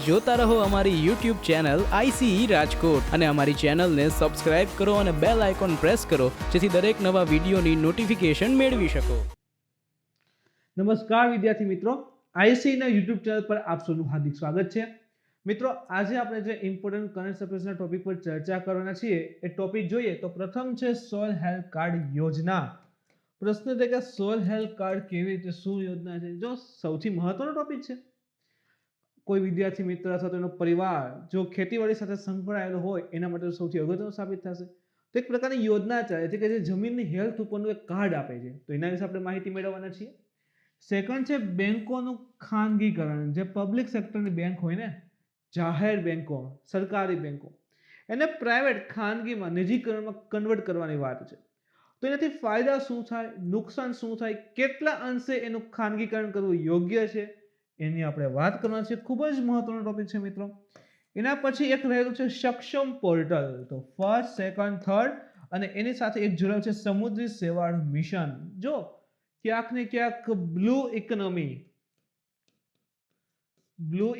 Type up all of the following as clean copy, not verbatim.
જોતા રહો અમારી YouTube ચેનલ ICE રાજકોટ અને અમારી ચેનલને સબસ્ક્રાઇબ કરો અને બેલ આઇકોન પ્રેસ કરો જેથી દરેક નવા વિડીયોની નોટિફિકેશન મેળવી શકો. નમસ્કાર વિદ્યાર્થી મિત્રો, ICE ના YouTube ચેનલ પર આપ સૌનું હાર્દિક સ્વાગત છે. મિત્રો, આજે આપણે જે ઇમ્પોર્ટન્ટ કરંટ અફેર્સના ટોપિક પર ચર્ચા કરવાના છીએ એ ટોપિક જોઈએ તો પ્રથમ છે સોઇલ હેલ્થ કાર્ડ યોજના. પ્રશ્ન છે કે સોઇલ હેલ્થ કાર્ડ કેવી રીતે, શું યોજના છે? જો સૌથી મહત્વનો ટોપિક છે. કોઈ વિદ્યાર્થી મિત્ર અથવા તો એનો પરિવાર જો ખેતીવાડી સાથે સંકળાયેલો હોય એના માટે સૌથી અગત્યનું સાબિત થશે. તો એક પ્રકારની યોજના ચાલે છે કે જે જમીનની હેલ્થ ઉપરનું એક કાર્ડ આપે છે. તો એના વિશે આપણે માહિતી મેળવવાના છીએ. સેકન્ડ છે બેંકોનું ખાનગીકરણ. જે પબ્લિક સેક્ટરની બેંક હોય ને, જાહેર બેંકો, સરકારી બેંકો, એને પ્રાઇવેટ ખાનગીમાં નિજીકરણમાં કન્વર્ટ કરવાની વાત છે. તો એનાથી ફાયદા શું થાય, નુકસાન શું થાય, કેટલા અંશે એનું ખાનગીકરણ કરવું યોગ્ય છે એની આપણે વાત કરવાની છે. ખૂબ જ મહત્વનો ટોપિક છે મિત્રો. એના પછી એક રહેલું છે સક્ષમ પોર્ટલ. તો ફર્સ્ટ, સેકન્ડ, થર્ડ અને એની સાથે એક જોડાયું છે સમુદ્રી શેવાળ મિશન. જો ક્યાંક ને ક્યાંક બ્લુ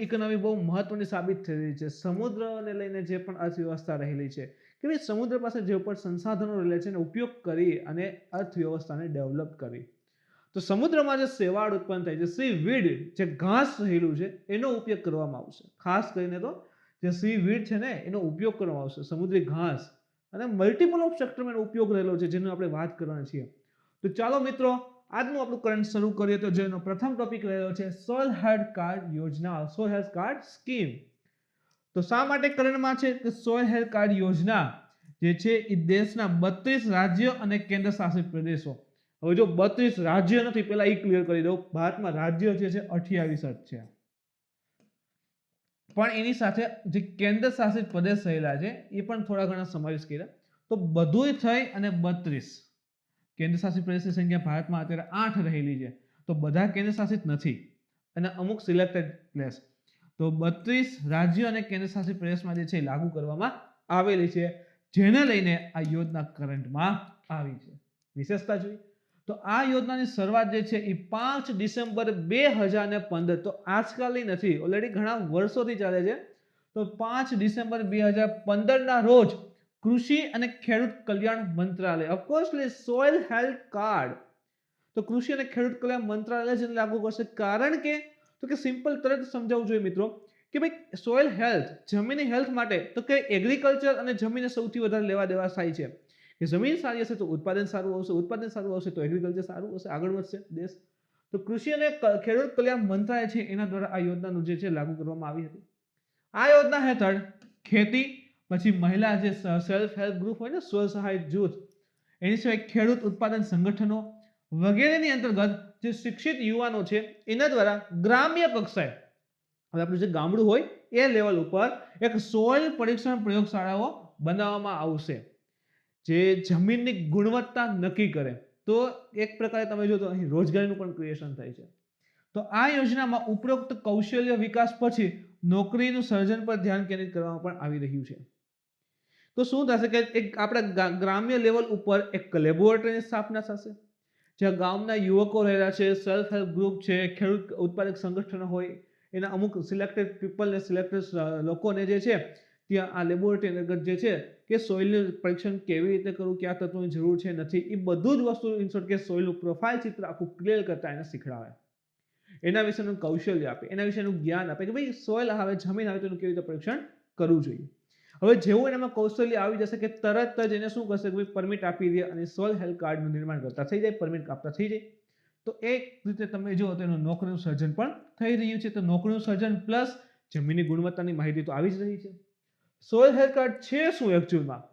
ઇકોનોમી બહુ મહત્વની સાબિત થઈ રહી છે. સમુદ્રને લઈને જે પણ અર્થવ્યવસ્થા રહેલી છે કે ભાઈ સમુદ્ર પાસે જે પણ સંસાધનો રહેલા છે એનો ઉપયોગ કરી અને અર્થવ્યવસ્થાને ડેવલપ કરી. તો સમુદ્રમાં જે શેવાળ ઉત્પન્ન થાય છે, સી વીડ, જે ઘાસ રહેલું છે એનો ઉપયોગ કરવામાં આવશે. ખાસ કરીને તો જે સી વીડ છે ને એનો ઉપયોગ કરવામાં આવશે, સમુદ્રી ઘાસ, અને મલ્ટિપલ ઓફ સેક્ટરમાં એનો ઉપયોગ રહેલો છે જેની આપણે વાત કરવાની છીએ. તો ચાલો મિત્રો, આજનું આપણું કરંટ શરૂ કરીએ તો જેનો પ્રથમ ટોપિક રહેલો છે સોઇલ હેલ્થ કાર્ડ યોજના, સોઇલ હેલ્થ કાર્ડ સ્કીમ. તો શા માટે કરંટમાં છે કે સોઇલ હેલ્થ કાર્ડ યોજના જે છે એ દેશના 32 રાજ્યો અને કેન્દ્ર શાસિત પ્રદેશો. હવે જો 32 રાજ્ય નથી, પહેલા એ ક્લિયર કરી દઉં, ભારતમાં રાજ્ય જે છે 28 છે, પણ એની સાથે જે કેન્દ્ર શાસિત પ્રદેશ રહેલા છે એ પણ થોડા ઘણા સમાવેશ કર્યા. તો બધું થઈ અને 32 કેન્દ્ર શાસિત પ્રદેશની સંખ્યા ભારતમાં અત્યારે 8 રહેલી છે. તો બધા કેન્દ્ર શાસિત નથી અને અમુક સિલેક્ટેડ પ્લેસ. તો 32 રાજ્યો અને કેન્દ્ર શાસિત પ્રદેશમાં જે છે લાગુ કરવામાં આવેલી છે, જેને લઈને આ યોજના કરંટમાં આવી છે. વિશેષતા જોઈએ તો આ યોજનાની શરૂઆત જે છે એ 5 ડિસેમ્બર 2015, તો આજકાલની નથી, ઓલરેડી ઘણા વર્ષોથી ચાલે છે. તો 5 ડિસેમ્બર 2015 ના રોજ કૃષિ અને ખેડૂત કલ્યાણ મંત્રાલય, ઓફકોર્સલી સોઇલ હેલ્થ કાર્ડ, તો કૃષિ અને ખેડૂત કલ્યાણ મંત્રાલય જેને લાગુ કરશે. કારણ કે તો કે સિમ્પલ તરત સમજાવવું જોઈએ મિત્રો કે ભાઈ સોઇલ હેલ્થ, જમીનની હેલ્થ માટે તો કે એગ્રીકલ્ચર અને જમીનને સૌથી વધારે લેવા દેવા થાય છે. કે જમીન સારી હશે તો ઉત્પાદન સારું આવશે, ઉત્પાદન સારું આવશે તો એગ્રીકલ્ચર સારું હશે, આગળ વધશે દેશ. તો કૃષિ અને ખેડૂત કલ્યાણ મંત્રાલય છે એના દ્વારા આ યોજનાનું જે છે લાગુ કરવામાં આવી હતી. આ યોજના હેઠળ ખેતી, પછી મહિલા જે સેલ્ફ હેલ્પ ગ્રુપ હોય ને, સ્વ સહાયક જૂથ, એની સિવાય ખેડૂત ઉત્પાદન સંગઠનો વગેરેની અંતર્ગત જે શિક્ષિત યુવાનો છે એના દ્વારા ગ્રામ્ય કક્ષાએ, હવે આપણું જે ગામડું હોય એ લેવલ ઉપર એક સોઇલ પરીક્ષણ પ્રયોગશાળાઓ બનાવવામાં આવશે જે જમીનની ગુણવત્તા નક્કી કરે. તો એક પ્રકારે તમે જો તો અહીં રોજગારીનું પણ ક્રિએશન થાય છે. તો આ યોજનામાં ઉપરોક્ત કૌશલ્ય વિકાસ પછી નોકરીનું સર્જન પર ધ્યાન કેન્દ્રિત કરવામાં પણ આવી રહ્યું છે. તો શું થશે કે એક આપણા ગ્રામ્ય લેવલ ઉપર એક લેબોરેટરીની સ્થાપના થશે, જ્યાં ગામના યુવકો રહેલા છે, સેલ્ફ હેલ્પ ગ્રુપ છે, ખેડૂત ઉત્પાદક સંગઠનો હોય, એના અમુક સિલેક્ટેડ પીપલને, સિલેક્ટેડ લોકોને જે છે ત્યાં આ લેબોરેટરી અંતર્ગત જે છે કે સોઇલનું પરીક્ષણ કેવી રીતે કરવું, કયા તત્વોની જરૂર છે નથી, એ બધું જ વસ્તુ ઇનશોર્ટ કે સોઇલનું પ્રોફાઇલ ચિત્ર આખું ક્લિયર કરતા એને શીખડાવે, એના વિશેનું કૌશલ્ય આપે, એના વિશેનું જ્ઞાન આપે કે ભાઈ સોઇલ આવે, જમીન આવે તો એનું કેવી રીતે પરીક્ષણ કરવું જોઈએ. હવે જેવું એનામાં કૌશલ્ય આવી જશે કે તરત જ એને શું કરશે કે ભાઈ પરમિટ આપી દે અને સોઇલ હેલ્થ કાર્ડનું નિર્માણ કરતા થઈ જાય, પરમિટ આપતા થઈ જાય. તો એક રીતે તમે જો તો એનું નોકરીનું સર્જન પણ થઈ રહ્યું છે. તો નોકરીનું સર્જન પ્લસ જમીનની ગુણવત્તાની માહિતી તો આવી જ રહી છે. સોઇલ હેલ્થ કાર્ડ છે શું એકચ્યુઅલમાં?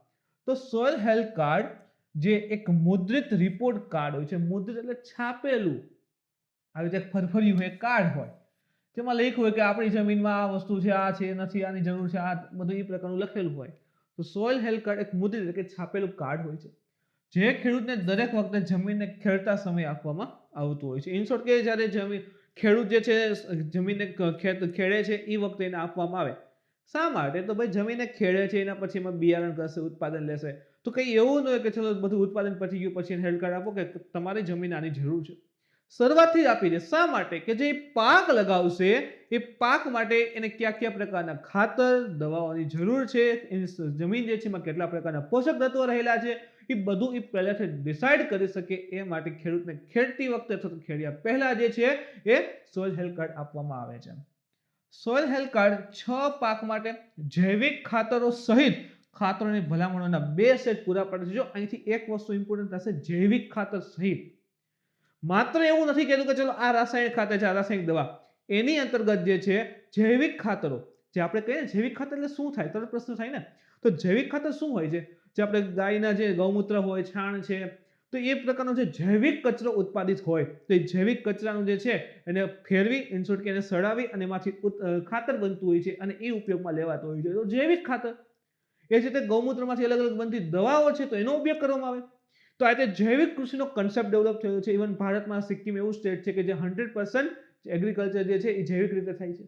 તો સોઇલ હેલ્થ કાર્ડ જે એક મુદ્રિત રિપોર્ટ કાર્ડ હોય છે, મુદ્રિત એટલે છાપેલું, આવી રીતે ફરફરિયું હોય, કાર્ડ હોય, જેમાં લખ્યું હોય કે આપણી જમીનમાં આ વસ્તુ છે, આ છે, નથી, આની જરૂર છે, આ બધું એ પ્રકારનું લખેલું હોય. તો સોઇલ હેલ્થ કાર્ડ એક મુદ્રિત એટલે કે છાપેલું કાર્ડ હોય છે, જે ખેડૂતને દરેક વખતે જમીનને ખેડતા સમય આપવામાં આવતું હોય છે. ઇન શોર્ટ કે જ્યારે ખેડૂત જે છે જમીનને ખેડે છે એ વખતે એને આપવામાં આવે. શા માટે? તો ભાઈ જમીનને ખેડે છે, એના પછી એમાં બિયારણ કરશે, ઉત્પાદન લેશે. તો કંઈ એવું ન હોય કે ચલો બધું ઉત્પાદન પતી ગયું પછી હેલ્થ કાર્ડ આપો કે તમારી જમીન આની જરૂર છે. શરૂઆતથી જ આપી દે. શા માટે? કે જે પાક લગાવશે એ પાક માટે એને કયા કયા પ્રકારના ખાતર, દવાઓની જરૂર છે, એની જમીન જે છે એમાં કેટલા પ્રકારના પોષક તત્વો રહેલા છે, એ બધું એ પહેલાથી ડિસાઇડ કરી શકે. એ માટે ખેડૂતને ખેડતી વખતે અથવા તો ખેડ્યા પહેલા જે છે એ સોઇલ હેલ્થ કાર્ડ આપવામાં આવે છે. સોઇલ હેલ્થ કાર્ડ 6 પાક માટે જૈવિક ખાતરો સહિત ખાતરોની ભલામણોના 2 સેટ પૂરા પાડે છે. જો અહીંથી એક વસ્તુ ઇમ્પોર્ટન્ટ થશે, જૈવિક ખાતર સહિત. માત્ર એવું નથી કહેતું કે ચલો આ રાસાયણિક ખાતર છે, આ રાસાયણિક દવા. એની અંતર્ગત જે છે જૈવિક ખાતરો, જે આપણે કહીએ જૈવિક ખાતર એટલે શું થાય, તરત પ્રશ્ન થાય ને. તો જૈવિક ખાતર શું હોય છે? જે આપણે ગાયના જે ગૌમૂત્ર હોય, છાણ છે, તો એ પ્રકારનો જે જૈવિક કચરો ઉત્પાદિત હોય, તો એ જૈવિક કચરાનું જે છે એને ફેરવી, ઇનશોર્ટ કે એને સડાવી અને એમાંથી ખાતર બનતું હોય છે અને એ ઉપયોગમાં લેવાતું હોય છે. તો જૈવિક ખાતર. એ જ રીતે ગૌમૂત્રમાંથી અલગ અલગ બનતી દવાઓ છે, તો એનો ઉપયોગ કરવામાં આવે. તો આ રીતે જૈવિક કૃષિનો કન્સેપ્ટ ડેવલપ થયો છે. ઇવન ભારતમાં સિક્કિમ એવું સ્ટેટ છે કે જે 100% એગ્રીકલ્ચર જે છે એ જૈવિક રીતે થાય છે.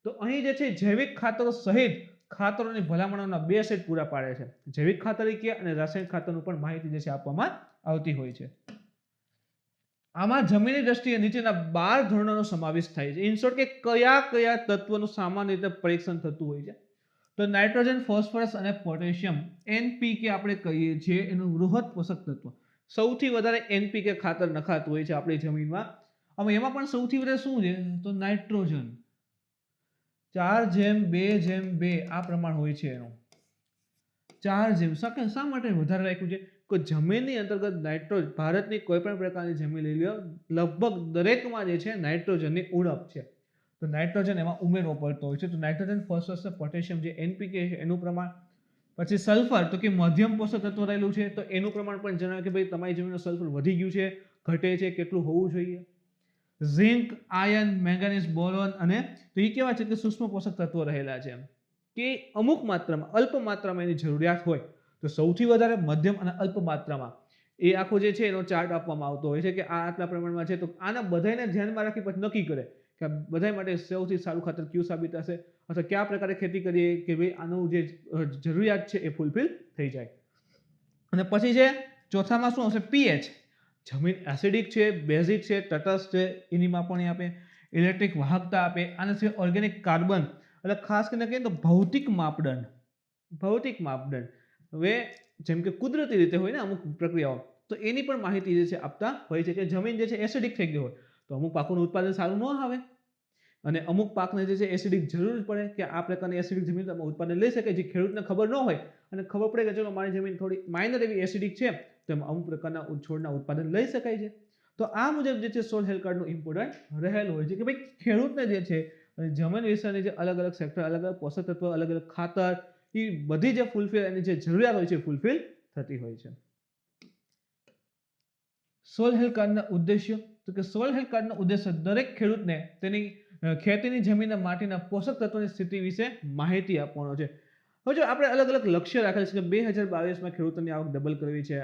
તો અહીં જે છે જૈવિક ખાતરો સહિત ખાતરોની ભલામણોના 2 સેટ પૂરા પાડે છે. જૈવિક ખાતર અને રાસાયણિક ખાતરનું પણ માહિતી જે છે આપવામાં આવતી હોય છે. આમાં જમીનની દ્રષ્ટિએ નીચેના 12 ધોરણોનો સમાવેશ થાય છે. ઇન શોર્ટ કે કયા કયા તત્વોનું સામાન્ય રીતે પરીક્ષણ થતું હોય છે. તો નાઇટ્રોજન, ફોસ્ફરસ અને પોટેશિયમ, એનપીકે આપણે કહીએ છીએ, એનું બૃહદ પોષક તત્વ. સૌથી વધારે એનપીકે ખાતર નખાતું હોય છે આપણી જમીનમાં. હવે એમાં પણ સૌથી વધારે શું છે? તો નાઇટ્રોજન 4:2:2 આ પ્રમાણ હોય છે એનું. 4 શા માટે વધારે રાખ્યું છે? કે જમીનની અંતર્ગત નાઇટ્રોજન, ભારતની કોઈ પણ પ્રકારની જમીન લઈ લો, લગભગ દરેકમાં જે છે નાઇટ્રોજનની ઉણપ છે. તો નાઇટ્રોજન એમાં ઉમેરવો પડતો હોય છે. તો નાઇટ્રોજન, ફોસ્ફરસ, પોટેશિયમ જે એનપીકે છે એનું પ્રમાણ. પછી સલ્ફર, તો કે મધ્યમ પોષક તત્વ રહેલું છે, તો એનું પ્રમાણ પણ જણાવે કે ભાઈ તમારી જમીનનું સલ્ફર વધી ગયું છે, ઘટે છે, કેટલું હોવું જોઈએ. ઝિંક, આયર્ન, મેંગેનીઝ, બોરોન અને તો એ કેવા છે કે સૂક્ષ્મ પોષક તત્વો રહેલા છે કે અમુક માત્રામાં, અલ્પ માત્રામાં એની જરૂરિયાત હોય. તો સૌથી વધારે, મધ્યમ અને અલ્પ માત્રામાં એ આખો જે છે એનો ચાર્ટ આપવામાં આવતો હોય છે કે આ આટલા પ્રમાણમાં છે. તો આના બધાને ધ્યાનમાં રાખી પછી નક્કી કરે કે બધા માટે સૌથી સારું ખાતર કયું સાબિત થશે, અથવા કયા પ્રકારે ખેતી કરીએ કે ભાઈ આનું જે જરૂરિયાત છે એ ફૂલફિલ થઈ જાય. અને પછી છે ચોથામાં શું આવશે? પીએચ. જમીન એસિડિક છે, બેઝિક છે, તટસ્થ છે, એની માપણી આપે. ઇલેક્ટ્રિક વાહકતા આપે. આના સિવાય ઓર્ગેનિક કાર્બન, એટલે ખાસ કરીને કહીએ તો ભૌતિક માપદંડ. ભૌતિક માપદંડ હવે જેમ કે કુદરતી રીતે હોય ને અમુક પ્રક્રિયાઓ, તો એની પણ માહિતી જે છે આપતા હોય છે કે જમીન જે છે એસિડિક થઈ ગઈ હોય તો અમુક પાકોનું ઉત્પાદન સારું ન આવે, અને અમુક પાકને જે છે એસિડિક જરૂર પડે કે આ પ્રકારની એસિડિક જમીન તમે ઉત્પાદન લઈ શકે. જે ખેડૂતને ખબર ન હોય અને ખબર પડે કે ચલો મારી જમીન થોડી માઇનર એવી એસિડિક છે, તો એમાં અમુક પ્રકારના છોડના ઉત્પાદન લઈ શકાય છે. તો આ મુજબ જે છે સોઇલ હેલ્થ કાર્ડનું ઇમ્પોર્ટન્ટ રહેલું હોય છે કે ભાઈ ખેડૂતને જે છે જમીન વિશેની જે અલગ અલગ સેક્ટર, અલગ અલગ પોષક તત્વ, અલગ અલગ ખાતર, એ બધી જે ફૂલફિલ એની જે જરૂરિયાત હોય છે ફૂલફિલ થતી હોય છે. સોઇલ હેલ્થ કાર્ડના ઉદ્દેશ્ય, તો કે સોઇલ હેલ્થ કાર્ડનો ઉદ્દેશ્ય દરેક ખેડૂતને તેની ખેતીની જમીનના માટીના પોષક તત્વોની સ્થિતિ વિશે માહિતી આપવાનો છે. હવે જો આપણે અલગ અલગ લક્ષ્ય રાખેલ છે કે 2022માં ખેડૂતોની આવક ડબલ કરવી છે,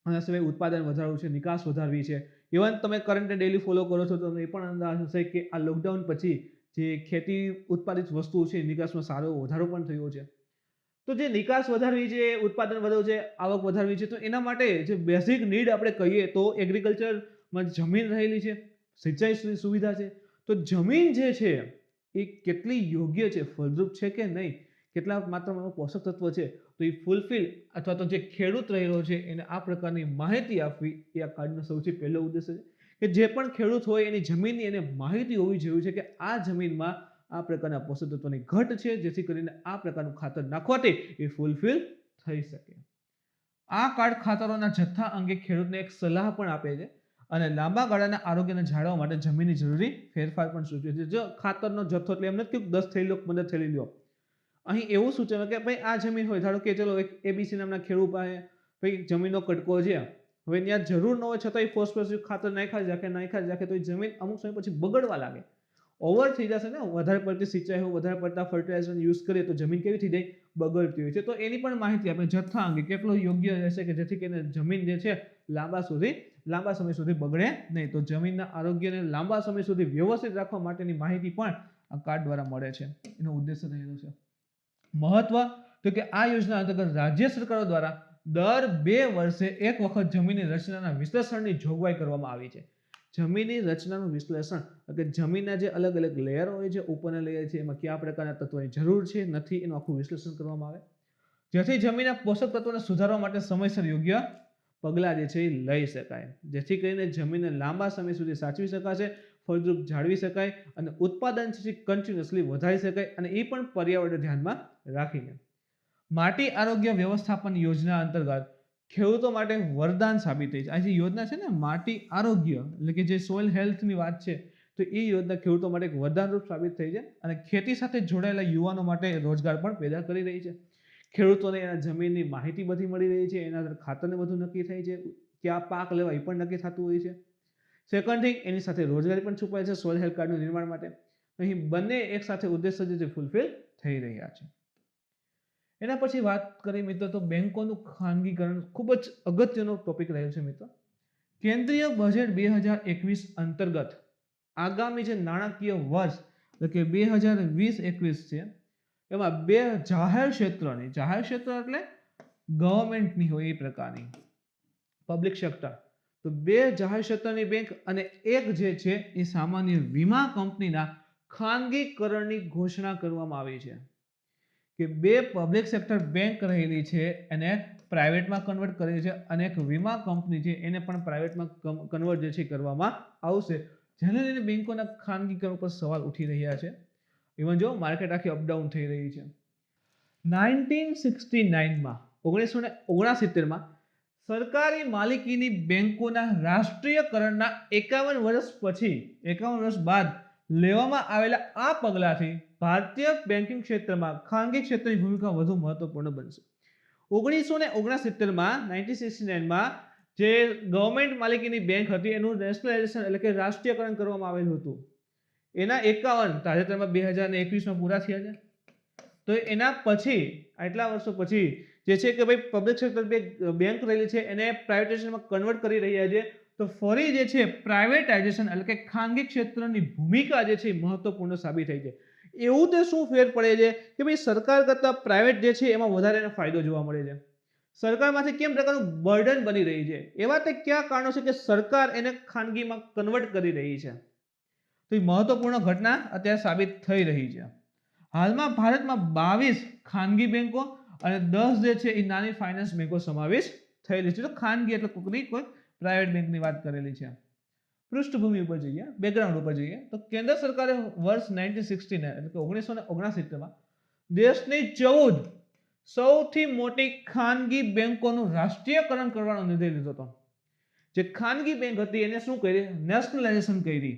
આના સિવાય ઉત્પાદન વધારવું છે, નિકાસ વધારવી છે. ઇવન તમે કરંટ ડેલી ફોલો કરો છો તો એ પણ અંદાજ હશે કે આ લોકડાઉન પછી જે ખેતી ઉત્પાદિત વસ્તુઓ છે નિકાસમાં સારો વધારો પણ થયો છે. તો જે નિકાસ વધારવી છે, ઉત્પાદન વધારવું છે, આવક વધારવી છે, તો એના માટે જે બેઝિક નીડ આપણે કહીએ તો એગ્રીકલ્ચરમાં જમીન રહેલી છે, સિંચાઈ સુવિધા છે. તો જમીન જે છે એ કેટલી યોગ્ય છે, ફળદ્રુપ છે કે નહીં, કેટલા માત્રામાં પોષક તત્વ છે, તો એ ફૂલફિલ અથવા તો જે ખેડૂત રહેલો છે એને આ પ્રકારની માહિતી આપવી એ આ કાર્ડનો સૌથી પહેલો ઉદ્દેશ્ય છે કે જે પણ ખેડૂત હોય એની જમીનની એને માહિતી હોવી જોઈએ છે કે આ જમીનમાં આ પ્રકારના પોષક તત્વોની ઘટ છે, જેથી કરીને આ પ્રકારનું ખાતર નાખવાથી એ ફૂલફિલ થઈ શકે. આ કાર્ડ ખાતરોના જથ્થા અંગે ખેડૂતને એક સલાહ પણ આપે છે અને લાંબા ગાળાના આરોગ્યને જાળવવા માટે જમીનની જરૂરી ફેરફાર પણ સૂચવે છે. જો ખાતરનો જથ્થો એટલે એમ નથી કે 10 થેલી લો, 15 થેલી લો. અહીં એવું સૂચવે કે ભાઈ આ જમીન હોય, ધારો કે ચલો એક એબીસી નામના ખેડૂત પાસે ભાઈ જમીનનો કટકો છે, હવે ત્યાં જરૂર ન હોય છતાંય ફોસ્ફરસ ખાતર નાખ્યા જ રાખે તો એ જમીન અમુક સમય પછી બગડવા લાગે, ઓવર થઈ જશે ને. વધારે પડતી સિંચાઈ હોય, વધારે પડતા ફર્ટિલાઇઝર યુઝ કરીએ તો જમીન કેવી થઈ જાય? બગડતી હોય છે. તો એની પણ માહિતી આપણે જથ્થા અંગે કેટલું યોગ્ય રહેશે કે જેથી કરીને જમીન જે છે લાંબા સમય સુધી બગડે નહીં. તો જમીનના આરોગ્યને લાંબા સમય સુધી વ્યવસ્થિત રાખવા માટેની માહિતી પણ આ કાર્ડ દ્વારા મળે છે. એનો ઉદ્દેશ્ય રહેલો છે. મહત્વ, તો કે આ યોજના અંતર્ગત રાજ્ય સરકારો દ્વારા દર 2 વર્ષે એક વખત જમીનની રચનાના વિશ્લેષણની જોગવાઈ કરવામાં આવી છે જમીનની રચનાનું વિશ્લેષણ એટલે કે જમીનના જે અલગ અલગ લેયર હોય છે, ઉપરના લેયર છે, એમાં કયા પ્રકારના તત્વોની જરૂર છે નથી એનું આખું વિશ્લેષણ કરવામાં આવે, જેથી જમીનના પોષક તત્વોને સુધારવા માટે સમયસર યોગ્ય પગલાં જે છે એ લઈ શકાય, જેથી કરીને જમીનને લાંબા સમય સુધી સાચવી શકાશે, ફળદ્રુપ જાળવી શકાય અને ઉત્પાદન છે કન્ટિન્યુઅસલી વધારી શકાય, અને એ પણ પર્યાવરણ ધ્યાનમાં રાખીને. માટી આરોગ્ય વ્યવસ્થાપન યોજના અંતર્ગત ખેડૂતો માટે વરદાન સાબિત થઈ છે. આ જે યોજના છે ને માટી આરોગ્ય એટલે કે જે સોઇલ હેલ્થની વાત છે, તો એ યોજના ખેડૂતો માટે એક વરદાનરૂપ સાબિત થઈ છે અને ખેતી સાથે જોડાયેલા યુવાનો માટે રોજગાર પણ પેદા કરી રહી છે. ખેડૂતોને એના જમીનની માહિતી બધી મળી રહી છે, એના ખાતરને બધું નક્કી થાય છે, કયા પાક લેવા એ પણ નક્કી થતું હોય છે. સેકન્ડ થિંગ, એની સાથે રોજગારી પણ છુપાય છે સોઇલ હેલ્થ કાર્ડનું નિર્માણ માટે. અહીં બંને એક સાથે ઉદ્દેશ્ય જે ફૂલફિલ થઈ રહ્યા છે. એના પછી વાત કરીએ મિત્રો તો બેંકોનું ખાનગીકરણ ખૂબ જ અગત્યનો ટોપિક રહ્યો છે મિત્રો. કેન્દ્રીય બજેટ 2021 અંતર્ગત આગામી જે નાણાકીય વર્ષ એટલે કે 2020-21 છે, એમાં બે જાહેર ક્ષેત્ર એટલે ગવર્મેન્ટની હોય એ પ્રકારની પબ્લિક સેક્ટર, તો બે જાહેર ક્ષેત્રની બેંક અને એક જે છે એ સામાન્ય વીમા કંપનીના ખાનગીકરણની ઘોષણા કરવામાં આવી છે. કે બે પબ્લિક સેક્ટર બેંક રહેલી છે એને પ્રાઇવેટમાં કન્વર્ટ કરી છે અને એક વીમા કંપની છે એને પણ પ્રાઇવેટમાં કન્વર્ટ જે છે કરવામાં આવશે, જેને લઈને બેંકોના ખાનગીકરણ પર સવાલ ઉઠી રહ્યા છે. ઇવન જો માર્કેટ આખી અપડાઉન થઈ રહી છે. 1969માં સરકારી માલિકીની બેંકોના રાષ્ટ્રીયકરણના 51 વર્ષ બાદ લેવામાં આવેલા આ પગલાથી ભારતીય બેન્કિંગ ક્ષેત્રમાં ખાનગી ક્ષેત્રની ભૂમિકા વધુ મહત્વપૂર્ણ બનશે. 1969માં જે ગવર્મેન્ટ માલિકીની બેંક હતી એનું નેશનલાઇઝેશન એટલે કે રાષ્ટ્રીયકરણ કરવામાં આવેલું હતું. એના 51 તાજેતરમાં 2021માં પૂરા થયા છે. તો એના પછી આટલા વર્ષો પછી જે છે કે ભાઈ પબ્લિક સેક્ટર બેંક રહેલી છે એને પ્રાઇવેટાઇઝેશનમાં કન્વર્ટ કરી રહ્યા છે. તો ફરી જે છે પ્રાઇવેટાઇઝેશન એટલે કે ખાનગી ક્ષેત્રની ભૂમિકા જે છે મહત્વપૂર્ણ સાબિત થઈ છે. એવું તે શું ફેર પડે છે કે ભાઈ સરકાર કરતાં પ્રાઇવેટ જે છે એમાં વધારે ફાયદો જોવા મળે છે. સરકારમાંથી કેમ પ્રકારનું બર્ડન બની રહી છે, એવા તે કયા કારણો છે કે સરકાર એને ખાનગીમાં કન્વર્ટ કરી રહી છે? તો એ મહત્વપૂર્ણ ઘટના અત્યારે સાબિત થઈ રહી છે. હાલમાં ભારતમાં 22 ખાનગી બેંકો અને 10 જે છે એ નાની ફાઇનાન્સ બેંકો સમાવેશ થયેલી છે. તો ખાનગી એટલે કોઈ પ્રાઇવેટ બેંકની વાત કરેલી છે. પૃષ્ઠભૂમિ ઉપર જઈએ, બેકગ્રાઉન્ડ ઉપર જઈએ તો કેન્દ્ર સરકારે વર્ષ 1969 એટલે કે 1969માં દેશની 14 સૌથી મોટી ખાનગી બેંકોનું રાષ્ટ્રીયકરણ કરવાનો નિર્ણય લીધો હતો. જે ખાનગી બેંક હતી એને શું કરી? નેશનલાઇઝેશન કરી,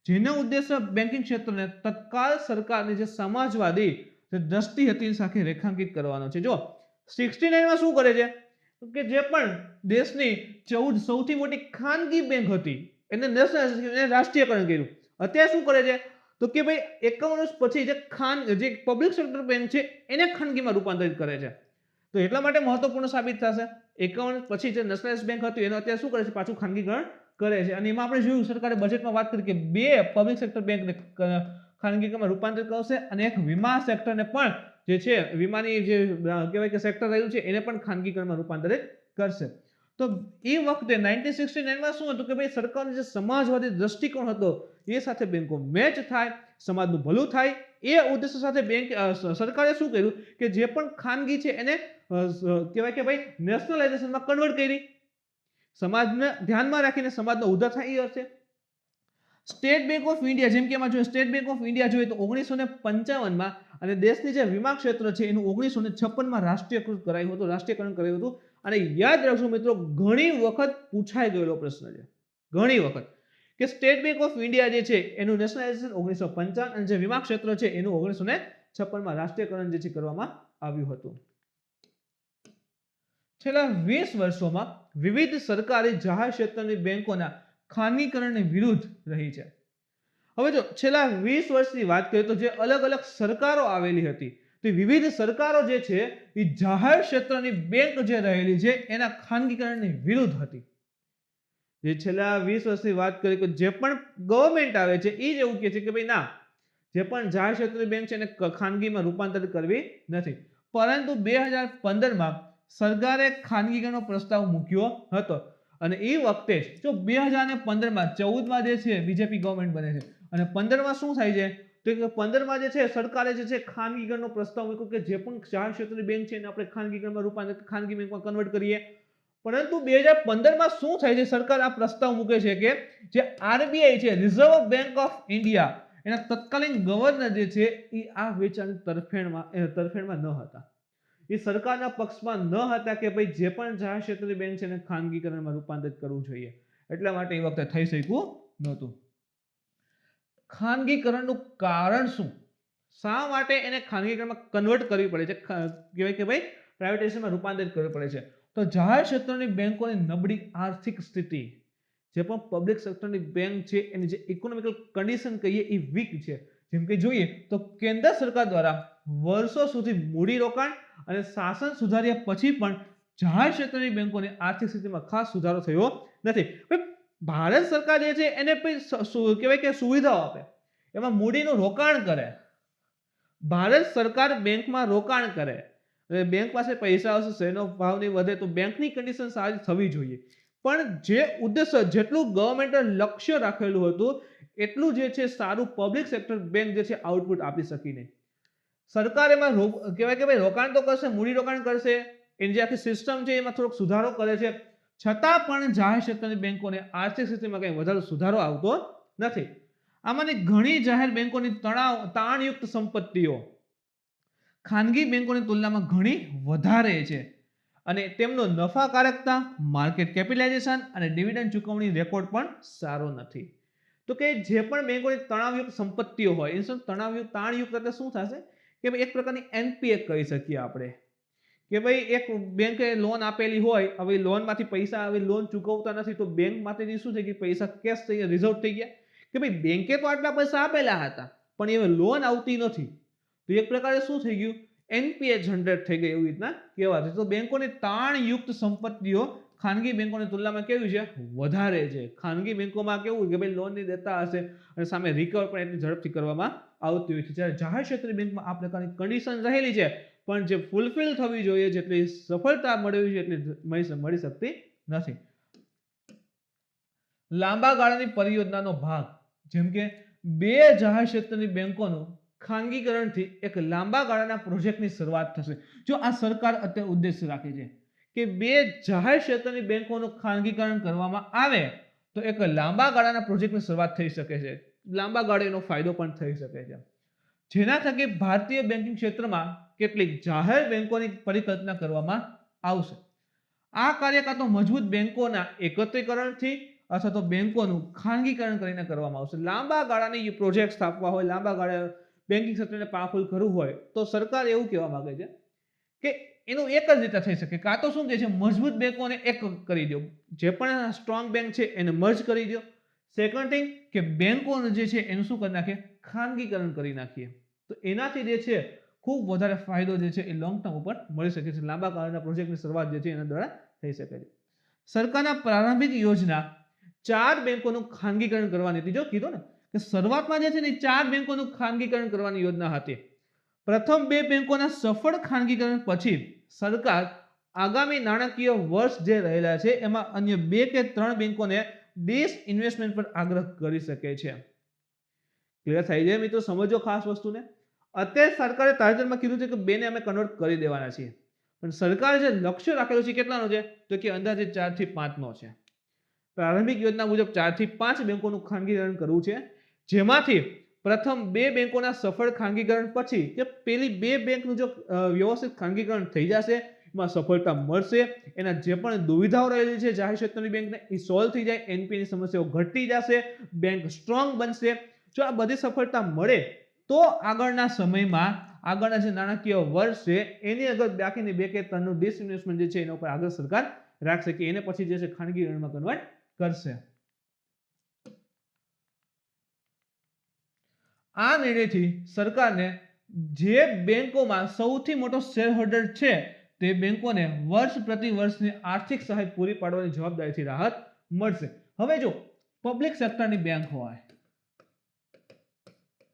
જેનો ઉદ્દેશ્ય બેન્કિંગ ક્ષેત્રને તત્કાલ સરકારની જે સમાજવાદી જે દ્રષ્ટિ હતી સાથે રેખાંકિત કરવાનો છે. જો 69માં શું કરે છે કે જે પણ દેશની 14 સૌથી મોટી ખાનગી બેંક હતી એને નેશનલાઇઝેશન એને રાષ્ટ્રીયકરણ કર્યું. અત્યારે શું કરે છે તો કે ભાઈ 51 વર્ષ પછી જે પબ્લિક સેક્ટર બેંક છે એને ખાનગીમાં રૂપાંતરિત કરે છે. તો એટલા માટે મહત્વપૂર્ણ સાબિત થશે. 51 પછી જે નેશનલાઇઝ બેંક હતું એનો અત્યારે શું કરે છે? પાછું ખાનગીકરણ કરે છે. અને એમાં આપણે જોયું સરકારે બજેટમાં વાત કરી કે બે પબ્લિક સેક્ટર બેંકને ખાનગીકરણમાં રૂપાંતરિત કરશે અને એક વીમા સેક્ટરને પણ જે છે વીમાની જે કહેવાય કે સેક્ટર રહ્યું છે એને પણ ખાનગીકરણમાં રૂપાંતરિત કરશે. તો એ વખતે 1969માં શું હતું કે ભાઈ સરકારનો જે સમાજવાદી દ્રષ્ટિકોણ હતો એ સાથે બેંકો મેચ થાય, સમાજનું ભલું થાય, એ ઉદ્દેશ્ય સાથે સરકારે શું કર્યું કે જે પણ ખાનગી છે એને કહેવાય કે ભાઈ નેશનલાઇઝેશનમાં કન્વર્ટ કરી. સમાજને ધ્યાનમાં રાખીને સમાજનો ઉદ્ધાર થાય એ અર્થે. સ્ટેટ બેંક ઓફ ઇન્ડિયા, જેમ કે એમાં જોઈએ સ્ટેટ બેંક ઓફ ઇન્ડિયા જોઈએ તો 1955માં અને દેશની જે વીમા ક્ષેત્ર છે એનું 1956માં રાષ્ટ્રીયકરણ કરાયું હતું. અને યાદ રાખજો મિત્રો, ઘણી વખત પૂછાઈ ગયેલો પ્રશ્ન છે, ઘણી વખત, કે સ્ટેટ બેંક ઓફ ઇન્ડિયા જે છે એનું નેશનલાઇઝેશન 1955 અને જે વીમા ક્ષેત્ર છે એનું 1956માં રાષ્ટ્રીયકરણ જે છે કરવામાં આવ્યું હતું. છેલ્લા 20 વર્ષોમાં વિવિધ સરકારી જાહેર ક્ષેત્રની બેંકોના ખાનગીકરણની વિરુદ્ધ રહી છે. હવે જો છેલ્લા 20 વર્ષની વાત કરીએ તો જે અલગ અલગ સરકારો આવેલી હતી તો વિવિધ સરકારો જે છે એ જાહેર ક્ષેત્રની બેંક જે રહેલી છે એના ખાનગીકરણની વિરુદ્ધ હતી. જે છેલ્લા 20 વર્ષની વાત કરીએ તો જે પણ ગવર્મેન્ટ આવે છે એ જ એવું કહે છે કે ભાઈ ના, જે પણ જાહેર ક્ષેત્રની બેંક છે એને ખાનગીમાં રૂપાંતરિત કરવી નથી. પરંતુ 2015માં સરકારે ખાનગીકરણનો પ્રસ્તાવ મૂક્યો હતો અને એ વખતે જ જો 2015માં 14માં જે છે બીજેપી ગવર્મેન્ટ બને છે અને 15માં શું થાય છે તો કે 15માં જે છે સરકારે જે છે ખાનગીકરણનો પ્રસ્તાવ મૂક્યો કે જે પણ જાહેર ક્ષેત્રની બેંક છે એને આપણે ખાનગીકરણમાં રૂપાંતરિત ખાનગી બેંકમાં કન્વર્ટ કરીએ. પરંતુ 2015માં શું થાય છે સરકાર આ પ્રસ્તાવ મૂકે છે કે જે આરબીઆઈ છે રિઝર્વ બેંક ઓફ ઇન્ડિયા એના તત્કાલીન ગવર્નર જે છે એ આ વેચાણની તરફેણમાં ન હતા. એ સરકારના પક્ષમાં ન હતા કે ભાઈ જે પણ જાહેર ક્ષેત્રની બેંક છે એને ખાનગીકરણમાં રૂપાંતરિત કરવું જોઈએ. એટલા માટે એ વખતે થઈ શક્યું નહોતું. ખાનગીકરણનું કારણ શું? શા માટે એને ખાનગીકરણમાં કન્વર્ટ કરવી પડે છે, કહેવાય કે ભાઈ પ્રાઇવેટાઇઝેશનમાં રૂપાંતરિત કરવી પડે છે? તો જાહેર ક્ષેત્રની બેંકોની નબળી આર્થિક સ્થિતિ, જે પણ પબ્લિક સેક્ટરની બેંક છે એની જે ઇકોનોમિકલ કન્ડિશન કહીએ એ વીક છે. જેમ કે જોઈએ તો કેન્દ્ર સરકાર દ્વારા વર્ષો સુધી મૂડીરોકાણ અને શાસન સુધાર્યા પછી પણ જાહેર ક્ષેત્રની બેંકોની આર્થિક સ્થિતિમાં ખાસ સુધારો થયો નથી. ભારત સરકાર જે છે એને કહેવાય કે સુવિધાઓ આપે, એમાં મૂડીનું રોકાણ કરે, ભારત સરકાર બેંકમાં રોકાણ કરે, બેંક પાસે પૈસા હશે, શેરનો ભાવ નહીં વધે તો બેંકની કન્ડિશન સારી થવી જોઈએ. પણ જે ઉદ્દેશ્ય જેટલું ગવર્મેન્ટે લક્ષ્ય રાખેલું હતું એટલું જે છે સારું પબ્લિક સેક્ટર બેંક જે છે આઉટપુટ આપી શકી નહીં. સરકાર એમાં કહેવાય કે ભાઈ રોકાણ તો કરશે, મૂડી રોકાણ કરશે, એની જે આખી સિસ્ટમ છે એમાં થોડોક સુધારો કરે છે, છતાં પણ જાહેર ક્ષેત્રની બેંકોને આર્થિક સ્થિતિમાં કંઈ વધારે સુધારો આવતો નથી. આમાંની ઘણી જાહેર બેંકોની તાણયુક્ત સંપત્તિઓ ખાનગી બેંકોની તુલનામાં ઘણી વધારે છે અને તેમનો નફાકારકતા, માર્કેટ કેપિટલાઇઝેશન અને ડિવિડન્ડ ચૂકવણી રેકોર્ડ પણ સારો નથી. તો કે જે પણ બેંકોની તણાવયુક્ત સંપત્તિઓ હોય, તાણયુક્ત એટલે શું થશે કે ભાઈ એક પ્રકારની એનપીએ કહી શકીએ આપણે કે ભાઈ એક બેંકે લોન આપેલી હોય, હવે લોનમાંથી પૈસા હવે લોન ચૂકવતા નથી તો બેંકમાંથી શું થઈ ગયું, પૈસા કેશ થઈ ગયા, રિઝર્વ થઈ ગયા કે ભાઈ બેંકે તો આટલા પૈસા આપેલા હતા પણ એ લોન આવતી નથી. તો એક પ્રકારે શું થઈ ગયું, એનપીએ જનરેટ થઈ ગઈ એવી રીતના કહેવાય. તો બેંકોની તાણયુક્ત સંપત્તિઓ ખાનગી બેંકોની તુલનામાં કેવી છે, વધારે છે. ખાનગી બેંકોમાં કેવું કે ભાઈ લોન ની દેતા હશે અને સામે રિકવર પણ એટલી ઝડપથી કરવામાં આવતી હોય છે, જ્યારે જાહેર ક્ષેત્રની બેંકમાં આ પ્રકારની કન્ડિશન રહેલી છે પણ જે ફૂલફિલ થવી જોઈએ, જેટલી સફળતા મળવી જોઈએ એટલી મળી શકતી નથી. લાંબા ગાળાની પરિયોજનાનો ભાગ, જેમ કે બે જાહેર ક્ષેત્રની બેંકોનું ખાનગીકરણથી એક લાંબા ગાળાના પ્રોજેક્ટની શરૂઆત થશે. જો આ સરકાર અત્યારે ઉદ્દેશ્ય રાખે છે કે બે જાહેર ક્ષેત્રની બેંકોનું ખાનગીકરણ કરવામાં આવે તો એક લાંબા ગાળાના પ્રોજેક્ટની શરૂઆત થઈ શકે છે, લાંબા ગાળે એનો ફાયદો પણ થઈ શકે છે, જેના થકી ભારતીય બેન્કિંગ ક્ષેત્રમાં કેટલીક જાહેર બેંકોની પરિકલ્પના કરવામાં આવશે. આ કાર્ય કાં તો મજબૂત બેંકોના એકત્રીકરણથી અથવા તો બેંકોનું ખાનગીકરણ કરીને કરવામાં આવશે. લાંબા ગાળાની પ્રોજેક્ટ સ્થાપવા હોય, લાંબા ગાળે બેન્કિંગ સેક્ટરને પાવરફુલ કરવું હોય તો સરકાર એવું કહેવા માંગે છે કે એનું એક જ રીતે થઈ શકે, કાં તો શું કહે છે, મજબૂત બેંકોને એક કરી દો, જે પણ સ્ટ્રોંગ બેંક છે એને મર્જ કરી દો. સેકન્ડ થિંગ કે બેંકોને જે છે એનું શું કરી નાખીએ, ખાનગીકરણ કરી નાખીએ. તો એનાથી જે છે ખૂબ વધારે ફાયદો જે છે એ લોંગ ટર્મ ઉપર મળી શકે છે. લાંબા ગાળાના પ્રોજેક્ટની શરૂઆત જે છે એના દ્વારા થઈ શકે છે. સરકારના પ્રારંભિક યોજના 4 બેંકોનું ખાનગીકરણ કરવાની હતી. જો કીધું ને કે શરૂઆતમાં જે છે ને 4 બેંકોનું ખાનગીકરણ કરવાની યોજના હતી. પ્રથમ 2 બેંકોના સફળ ખાનગીકરણ પછી સરકાર આગામી નાણાકીય વર્ષ જે રહેલા છે એમાં અન્ય 2 કે 3 બેંકોને ડિસઇન્વેસ્ટમેન્ટ પર આગ્રહ કરી શકે છે. ક્લિયર થઈ જાય મિત્રો? સમજો ખાસ વસ્તુને. અત્યારે સરકારે તાજેતરમાં કીધું છે કે 2 ને અમે કન્વર્ટ કરી દેવાના છીએ, પણ સરકારે જે લક્ષ્ય રાખેલું છે કેટલાનો છે તો કે અંદાજે 4 થી 5 નો છે. પ્રારંભિક યોજના મુજબ 4 થી 5 બેંકોનું ખાનગીકરણ કરવું છે, જેમાંથી પ્રથમ 2 બેંકોના સફળ ખાનગીકરણ પછી કે પેલી 2 બેંકનું જો વ્યવસ્થિત ખાનગીકરણ થઈ જશે, એમાં સફળતા મળશે, એના જે પણ દુવિધાઓ રહેલી છે જાહેર ક્ષેત્રની બેંકને એ સોલ્વ થઈ જાય, એનપીની સમસ્યાઓ ઘટી જશે, બેંક સ્ટ્રોંગ બનશે. જો આ બધી સફળતા મળે તો આગળના સમયમાં આગળના જે નાણાકીય વર્ષ છે એની અગર બાકીની 2 કે 3 નું ડિસઇન્વેસ્ટમેન્ટ જે છે એના ઉપર આગળ સરકાર રાખશે કે એને પછી જે છે ખાનગીકરણમાં કન્વર્ટ કરશે. આ નિર્ણયથી સરકારને જે બેંકોમાં સૌથી મોટો શેર હોલ્ડર છે તે બેંકોને વર્ષ પ્રતિ વર્ષની આર્થિક સહાય પૂરી પાડવાની જવાબદારીથી રાહત મળશે. હવે જો પબ્લિક સેક્ટરની બેંક હોય,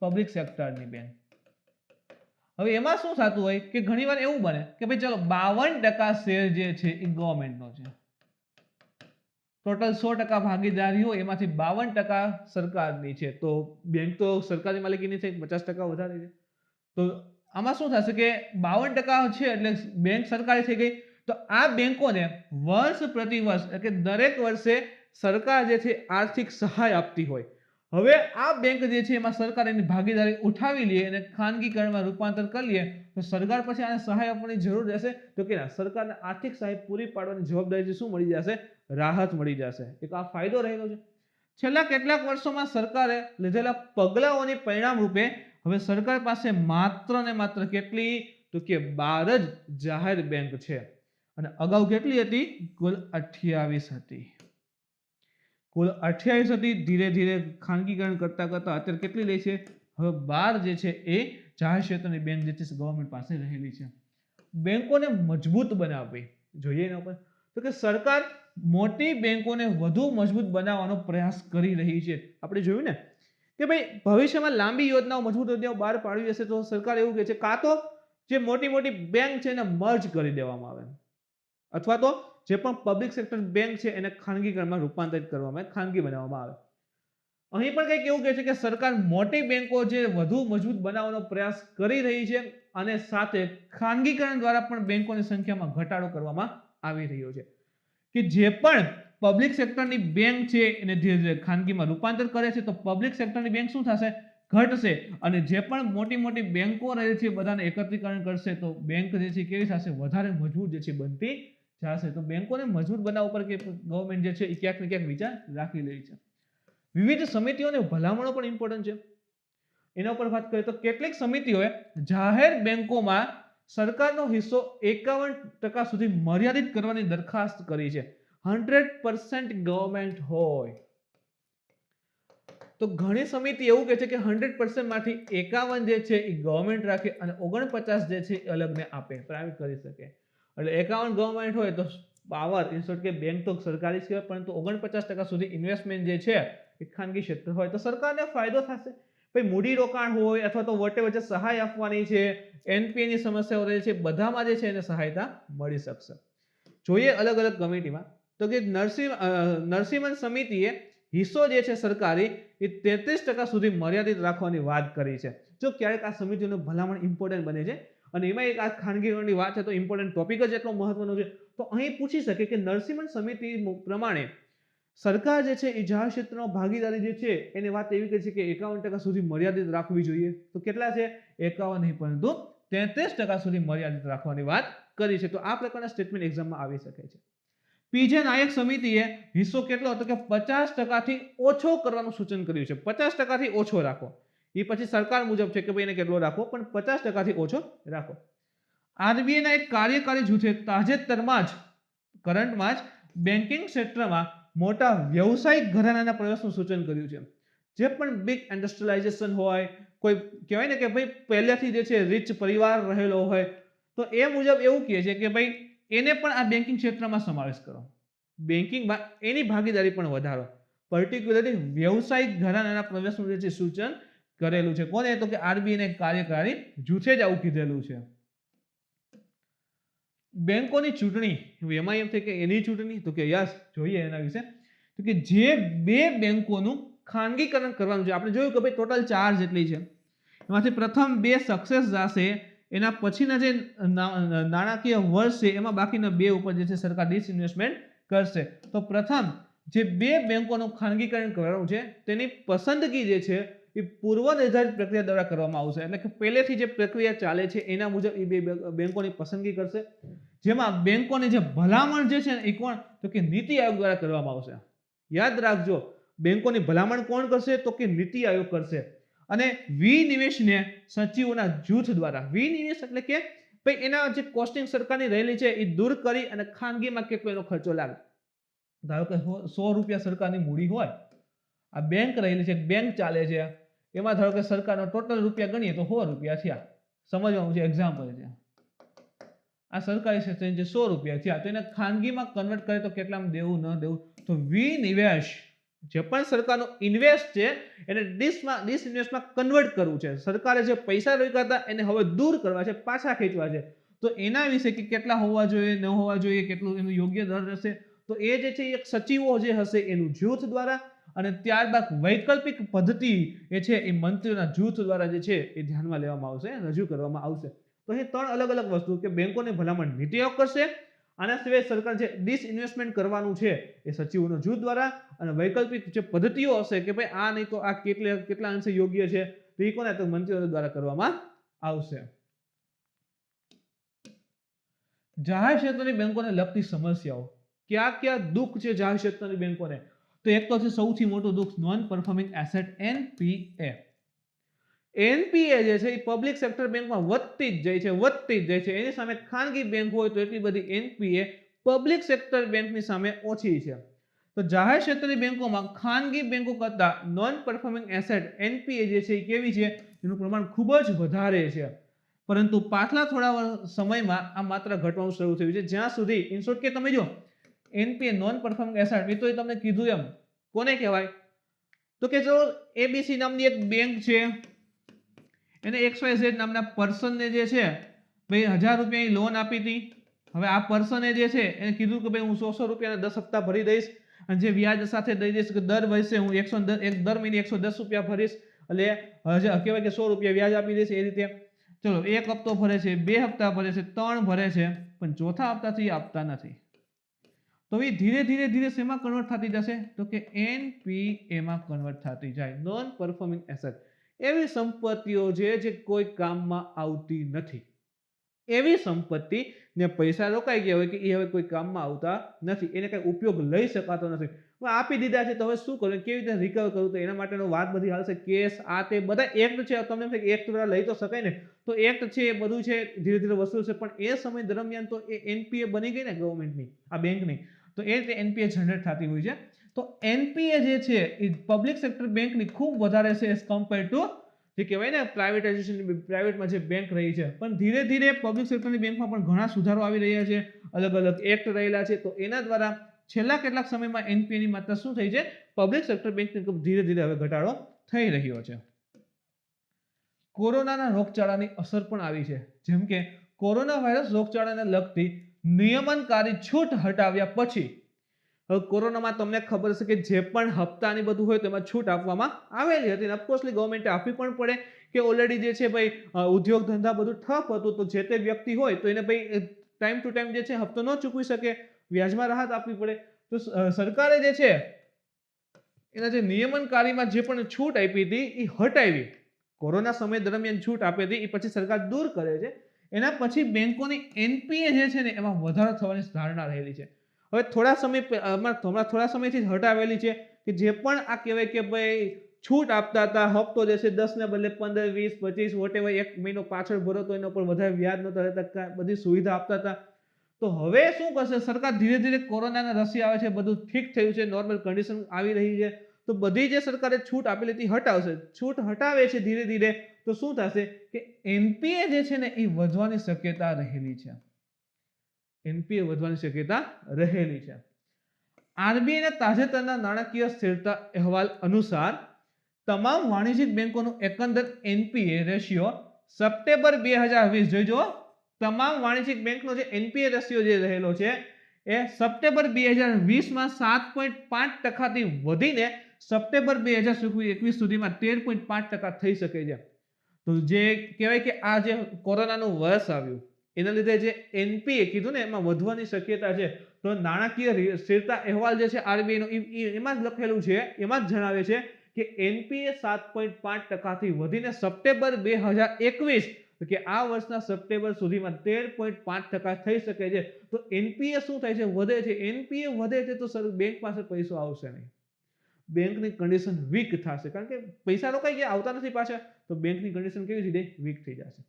પબ્લિક સેક્ટરની બેંક, હવે એમાં શું થતું હોય કે ઘણીવાર એવું બને કે ભાઈ ચલો 52% શેર જે છે એ ગવર્નમેન્ટનો છે, ટોટલ 100% ભાગીદારી હોય એમાંથી 52% સરકારની છે. તો બેંક તો સરકારી માલિકીની થઈ, 50% વધારે છે. તો આમાં શું થશે કે 52% છે એટલે બેંક સરકારી થઈ ગઈ. તો આ બેંકોને વર્ષ પ્રતિ વર્ષ એટલે કે દરેક વર્ષે સરકાર જે છે આર્થિક સહાય આપતી હોય. હવે આ બેંક જે છે એમાં સરકાર એની ભાગીદારી ઉઠાવી લે અને ખાનગીકરણમાં રૂપાંતર કરી લે તો સરકાર પછી આને સહાય આપવાની જરૂર રહેશે તો કે ના, સરકારને આર્થિક સહાય પૂરી પાડવાની જવાબદારી શું મળી જશે? રાહત મળી જશે. એક આ ફાયદો રહેલો છે. છેલ્લા કેટલાક વર્ષોમાં સરકારે લીધેલા પગલાઓની પરિણામ રૂપે હવે સરકાર પાસે માત્ર ને માત્ર કેટલી? તો કે 12 જ જાહેર બેંક છે. અને અગાઉ કેટલી હતી? કુલ 28 હતી. કુલ 28 હતી. ધીરે ધીરે ખાનગીકરણ કરતા કરતા અત્યારે કેટલી લે છે? હવે 12 જે છે એ જાહેર ક્ષેત્રની બેંક જે છે ગવર્મેન્ટ પાસે રહેલી છે. બેંકોને મજબૂત બનાવવી જોઈએ એના ઉપર તો કે સરકાર મોટી બેંકોને વધુ મજબૂત બનાવવાનો પ્રયાસ કરી રહી છે. આપણે જોયું ને કે ભાઈ ભવિષ્યમાં લાંબી યોજનાઓ, મજબૂત યોજનાઓ બહાર પાડવી હશે તો સરકાર એવું કહે છે કાં તો જે મોટી મોટી બેંક છે એને મર્જ કરી દેવામાં આવે અથવા તો જે પણ પબ્લિક સેક્ટર બેંક છે એને ખાનગીકરણમાં રૂપાંતરિત કરવામાં આવે, ખાનગી બનાવવામાં આવે. અહીં પણ કંઈક એવું કહે છે કે સરકાર મોટી બેંકો જે વધુ મજબૂત બનાવવાનો પ્રયાસ કરી રહી છે અને સાથે ખાનગીકરણ દ્વારા પણ બેંકોની સંખ્યામાં ઘટાડો કરવામાં આવી રહ્યો છે. કે જે પણ પબ્લિક સેક્ટરની બેંક છે એને ધીરે ધીરે ખાનગીમાં રૂપાંતર કરે છે તો પબ્લિક સેક્ટરની બેંક શું થશે? ઘટશે. અને જે પણ મોટી મોટી બેંકો રહે છે બધાને એકત્રીકરણ કરશે તો બેંક જે છે કેવી થશે? વધારે મજબૂત જે છે બનતી જશે. તો બેંકોને મજબૂત બનાવવા ઉપર કે ગવર્મેન્ટ જે છે એ ક્યાંક ને ક્યાંક વિચાર રાખી રહી છે. વિવિધ સમિતિઓને ભલામણો પણ ઇમ્પોર્ટન્ટ છે. એના ઉપર વાત કરીએ તો કેટલીક સમિતિઓએ જાહેર બેંકોમાં સરકારનો હિસ્સો 51% સુધી મર્યાદિત કરવાની દરખાસ્ત કરી છે. 100% ગવર્મેન્ટ હોય તો ઘણી સમિતિ એવું કહે છે કે 100% માંથી 51 જે છે એ ગવર્મેન્ટ રાખે અને 49 જે છે એ અલગને આપે, પ્રાઇવેટ કરી શકે. એટલે 51 ગવર્મેન્ટ હોય તો પાવર ઇન શોર્ટ કે બેંક તો સરકારી છે પરંતુ 49% સુધી ઇન્વેસ્ટમેન્ટ જે છે એ ખાનગી ક્ષેત્ર હોય તો સરકારને ફાયદો થશે. ભાઈ મૂડી રોકાણ હોય અથવા તો વચ્ચે વચ્ચે સહાય આપવાની છે, એનપીએ ની સમસ્યાઓ રહે છે, બધામાં જે છે એને સહાયતા મળી શકશે. જોઈએ અલગ અલગ કમિટીમાં તો કે નરસિંહન સમિતિએ હિસ્સો જે છે સરકારી એ 33% સુધી મર્યાદિત રાખવાની વાત કરી છે. જો ક્યારેક આ સમિતિઓનું ભલામણ ઇમ્પોર્ટન્ટ બને છે અને એમાં એક આ ખાનગીકરણની વાત છે તો ઇમ્પોર્ટન્ટ ટોપિક જ એટલો મહત્વનો છે તો અહીં પૂછી શકે કે નરસિંહન સમિતિ પ્રમાણે સરકાર જે છે એ જાહેર ક્ષેત્રમાં ભાગીદારી જે છે એની વાત એવી કહે છે કે 51% સુધી મર્યાદિત રાખવી જોઈએ. તો કેટલા છે? 51 નહીં પરંતુ 33% સુધી મર્યાદિત રાખવાની વાત કરી છે. તો આ પ્રકારના સ્ટેટમેન્ટ એક્ઝામમાં આવી શકે છે. પીજે નાયક સમિતિએ હિસ્સો કેટલો હતો કે 50% થી ઓછો કરવાનું સૂચન કર્યું છે. 50% થી ઓછો રાખો. એ પછી સરકાર મુજબ છે કે ભાઈ એને કેટલો રાખવો પણ 50% થી ઓછો રાખો. આરબીઆઈના એક કાર્યકારી જૂથે તાજેતરમાં જ કરંટમાં જ બેન્કિંગ ક્ષેત્રમાં મોટા વ્યવસાયિક ઘરાનાના પ્રવેશનું સૂચન કર્યું છે. જે પણ બિગ ઇન્ડસ્ટ્રીયલાઇઝેશન હોય, કોઈ કહેવાય ને કે ભાઈ પહેલેથી જે છે રીચ પરિવાર રહેલો હોય તો એ મુજબ એવું કહે છે કે ભાઈ એને પણ આ બેન્કિંગ ક્ષેત્રમાં સમાવેશ કરો. બેન્કિંગમાં એની ભાગીદારી પણ વધારો. પર્ટિક્યુલરલી વ્યવસાયિક ઘરાનાના પ્રવેશનું જે છે સૂચન કરેલું છે. કોને? તો કે આરબીઆઈના કાર્યકારી જૂથે જ આવું કીધેલું છે. બેંકોની ચૂંટણી એમાં એમ થાય કે એની ચૂંટણી તો કે યસ જોઈએ એના વિશે તો કે જે બે બેંકોનું ખાનગીકરણ કરવાનું છે. આપણે જોયું કે ભાઈ ટોટલ 4 જેટલી છે એમાંથી પ્રથમ 2 સક્સેસ જશે એના પછીના જે નાણાકીય વર્ષ છે એમાં બાકીના 2 ઉપર જે છે સરકાર ડિસઇન્વેસ્ટમેન્ટ કરશે. તો પ્રથમ જે 2 બેંકોનું ખાનગીકરણ કરવાનું છે તેની પસંદગી જે છે એ પૂર્વ નિર્ધારિત પ્રક્રિયા દ્વારા કરવામાં આવશે. એટલે કે પહેલેથી જે પ્રક્રિયા ચાલે છે એના મુજબ એ 2 બેંકોની પસંદગી કરશે. જેમાં બેંકોની જે ભલામણ જે છે એ કોણ? તો કે નીતિ આયોગ દ્વારા કરવામાં આવશે. યાદ રાખજો બેંકોની ભલામણ કોણ કરશે? તો કે નીતિ આયોગ કરશે. અને વિનિવેશને સચિવોના જૂથ દ્વારા, વિનિવેશ એટલે કે ભાઈ એના જે કોસ્ટિંગ સરકારની રહેલી છે એ દૂર કરી અને ખાનગીમાં કેટલો એનો ખર્ચો લાગે. ધારો કે 100 રૂપિયા સરકારની મૂડી હોય, આ બેંક રહેલી છે, બેંક ચાલે છે, એમાં ધારો કે સરકારનો ટોટલ રૂપિયા ગણીએ તો 100 રૂપિયા થયા. સમજવાનું છે, એક્ઝામ્પલ છે. આ સરકારી ક્ષેત્રે જે 100 રૂપિયા થયા તો એને ખાનગીમાં કન્વર્ટ કરે તો કેટલામાં દેવું ન દેવું? તો વિનિવેશ જે પણ સરકારનું ઇન્વેસ્ટ છે એને ડિસઇન્વેસ્ટમાં કન્વર્ટ કરવું છે. સરકારે જે પૈસા રોક્યા હતા એને હવે દૂર કરવા છે, પાછા ખેંચવા છે. તો એના વિશે કે કેટલા હોવા જોઈએ, ન હોવા જોઈએ, કેટલું એનું યોગ્ય દર રહેશે તો એ જે છે એક સચિવો જે હશે એનું જૂથ દ્વારા, અને ત્યારબાદ વૈકલ્પિક પદ્ધતિ એ છે એ મંત્રીઓના જૂથ દ્વારા જે છે એ ધ્યાનમાં લેવામાં આવશે, રજૂ કરવામાં આવશે. તો એ 3 અલગ અલગ વસ્તુ કે બેંકોને ભલામણ નીતિ આયોગ કરશે, આના સિવાય સરકાર જે ડિસઇન્વેસ્ટમેન્ટ કરવાનું છે એ સચિવોના જૂથ દ્વારા, અને વૈકલ્પિક જે પદ્ધતિઓ હશે કે ભાઈ આ નહીં તો આ કેટલા અંશે યોગ્ય છે તો એ કોને તો મંત્રીઓ દ્વારા કરવામાં આવશે. જાહેર ક્ષેત્રની બેંકોને લગતી સમસ્યાઓ, ક્યાં દુઃખ છે જાહેર ક્ષેત્રની બેંકોને? તો એક તો છે સૌથી મોટું દુઃખ non performing asset NPA. NPA જે છે એ પબ્લિક સેક્ટર બેંકમાં વધતી જ જાય છે. એની સામે ખાનગી બેંક હોય તો એટલી બધી NPA પબ્લિક સેક્ટર બેંકની સામે ઓછી છે. તો જાહેર ક્ષેત્રની બેંકોમાં ખાનગી બેંકો કરતા નોન પરફોર્મિંગ એસેટ NPA જે છે એ કેવી છે? એનું પ્રમાણ ખૂબ જ વધારે છે. પરંતુ પાછલા થોડા સમયમાં આ માત્ર ઘટવાનું શરૂ થયું છે. જ્યાં સુધી ઇન શોર્ટ કે તમે જો NPA નોન પરફોર્મિંગ એસેટ મેં તો તમને કીધું એમ કોને કહેવાય? તો કે જો ABC નામની એક બેંક છે, એને XYZ નામના પર્સનને જે છે ભાઈ 1000 રૂપિયાની લોન આપી હતી. હવે આ પર્સને જે છે એને કીધું કે ભાઈ હું 100 રૂપિયાના 10 હપ્તા ભરી દઈશ, અને જે વ્યાજ સાથે દઈ દઈશ કે દર વર્ષે હું દર મહિને 110 રૂપિયા ભરીશ, એટલે કહેવાય કે 100 રૂપિયા વ્યાજ આપી દઈશ. એ રીતે ચલો એક હપ્તો ભરે છે, 2 હપ્તા ભરે છે, 3 ભરે છે, પણ ચોથા હપ્તાથી આપતા નથી. તો એ ધીરે શેમાં કન્વર્ટ થતી જશે? તો કે NPA માં કન્વર્ટ થતી જાય. નોન પરફોર્મિંગ એસેટ એવી સંપત્તિઓ જે કોઈ કામમાં આવતી નથી. એવી સંપત્તિ ને પૈસા રોકાઈ ગયા હોય કે એ હવે કોઈ કામમાં આવતા નથી, એને કઈ ઉપયોગ લઈ શકાતો નથી. આપી દીધા છે તો હવે શું કરવું, કેવી રીતે રિકવર કરવું? તો એના માટેનો વાત બધી હાલશે, કેસ આ તે બધા એક્ટ છે. તમને એમ થાય કે એક્ટ દ્વારા લઈ તો શકાય ને, તો એક્ટ છે એ બધું છે ધીરે વસ્તુ છે, પણ એ સમય દરમિયાન તો એ NPA બની ગઈ ને ગવર્મેન્ટની, આ બેંકની, તો એ રીતે NPA જનરેટ થતી હોય છે. તો NPA જે છે એ પબ્લિક સેક્ટર બેંકની ખૂબ વધારે છે એઝ કમ્પેર ટુ જે કહેવાય ને પ્રાઇવેટમાં જે બેંક રહી છે. પણ ધીરે પબ્લિક સેક્ટરની બેંકમાં પણ ઘણા સુધારો આવી રહ્યા છે, અલગ એક્ટ રહેલા છે. તો એના દ્વારા છેલ્લા કેટલાક સમયમાં NPA ની માત્રા શું થઈ છે? પબ્લિક સેક્ટર બેંકની ધીરે હવે ઘટાડો થઈ રહ્યો છે. કોરોનાના રોગચાળાની અસર પણ આવી છે. જેમ કે કોરોના વાયરસ રોગચાળાને લગતી નિયમનકારી છૂટ હટાવ્યા પછી હવે કોરોનામાં તમને ખબર છે કે જે પણ હપ્તાની બધું હોય તેમાં છૂટ આપવામાં આવેલી હતી. ઓફકોર્સલી ગવર્મેન્ટે આપવી પણ પડે કે ઓલરેડી જે છે ભાઈ ઉદ્યોગ ધંધા બધું ઠપ હતું, તો જે તે વ્યક્તિ હોય તો એને ભાઈ ટાઈમ ટુ ટાઈમ જે છે હપ્તો ન ચૂકવી શકે, વ્યાજમાં રાહત આપવી પડે. તો સરકારે જે છે એના જે નિયમનકારીમાં જે પણ છૂટ આપી હતી એ હટાવી. કોરોના સમય દરમિયાન છૂટ આપી હતી એ પછી સરકાર દૂર કરે છે. એના પછી બેંકોની NPA જે છે ને એમાં વધારો થવાની ધારણા રહેલી છે. હવે થોડા સમયથી હટાવેલી છે કે જે પણ આ કહેવાય કે ભાઈ છૂટ આપતા હતા, હપ્તો જે છે 10 ને બદલે 15, 20, 25 વોટેવર એક મહિનો પાછળ ભરો તો એના ઉપર વધારે વ્યાજ નહોતા રહેતા, બધી સુવિધા આપતા હતા. તો હવે શું કરશે સરકાર? ધીરે કોરોનાના રસી આવે છે, બધું ઠીક થયું છે, નોર્મલ કન્ડિશન આવી રહી છે, તો બધી જે સરકારે છૂટ આપેલી હતી હટાવશે. છૂટ હટાવે છે ધીરે તો શું થશે કે NPA જે છે ને એ વધવાની શક્યતા રહેલી છે. NPA વધવાની શક્યતા રહેલી છે. RBIના તાજેતરના નાણાકીય સ્થિરતા અહેવાલ અનુસાર તમામ વાણિજ્યિક બેંકોનું એકંદર NPA રેશિયો સપ્ટેમ્બર 2020 જોઈજો, તમામ વાણિજ્યિક બેંકનો જે NPA રેશિયો જે રહેલો છે એ સપ્ટેમ્બર 2020 માં 7.5% થી વધીને સપ્ટેમ્બર 2021 સુધીમાં 13.5% થઈ શકે છે. તો જે કહેવાય કે આ જે કોરોનાનું વર્ષ આવ્યું એના લીધે જે NPA કીધું ને એમાં વધવાની શક્યતા છે. તો નાણાકીય સ્થિરતા અહેવાલ જે છે RBI નો એમાં જ લખેલું છે, એમાં જ જણાવે છે કે NPA 7.5% થી વધીને સપ્ટેમ્બર 2021 કે આ વર્ષના સપ્ટેમ્બર સુધીમાં 13.5% થઈ શકે છે. તો NPA શું થાય છે? વધે છે. NPA વધે છે તો બેંક પાસે પૈસો આવશે નહીં, બેંકની કન્ડિશન વીક થશે, કારણ કે પૈસા રોકાઈ ગયા, આવતા નથી પાછા, તો બેંકની કન્ડિશન કેવી રીતે વીક થઈ જશે.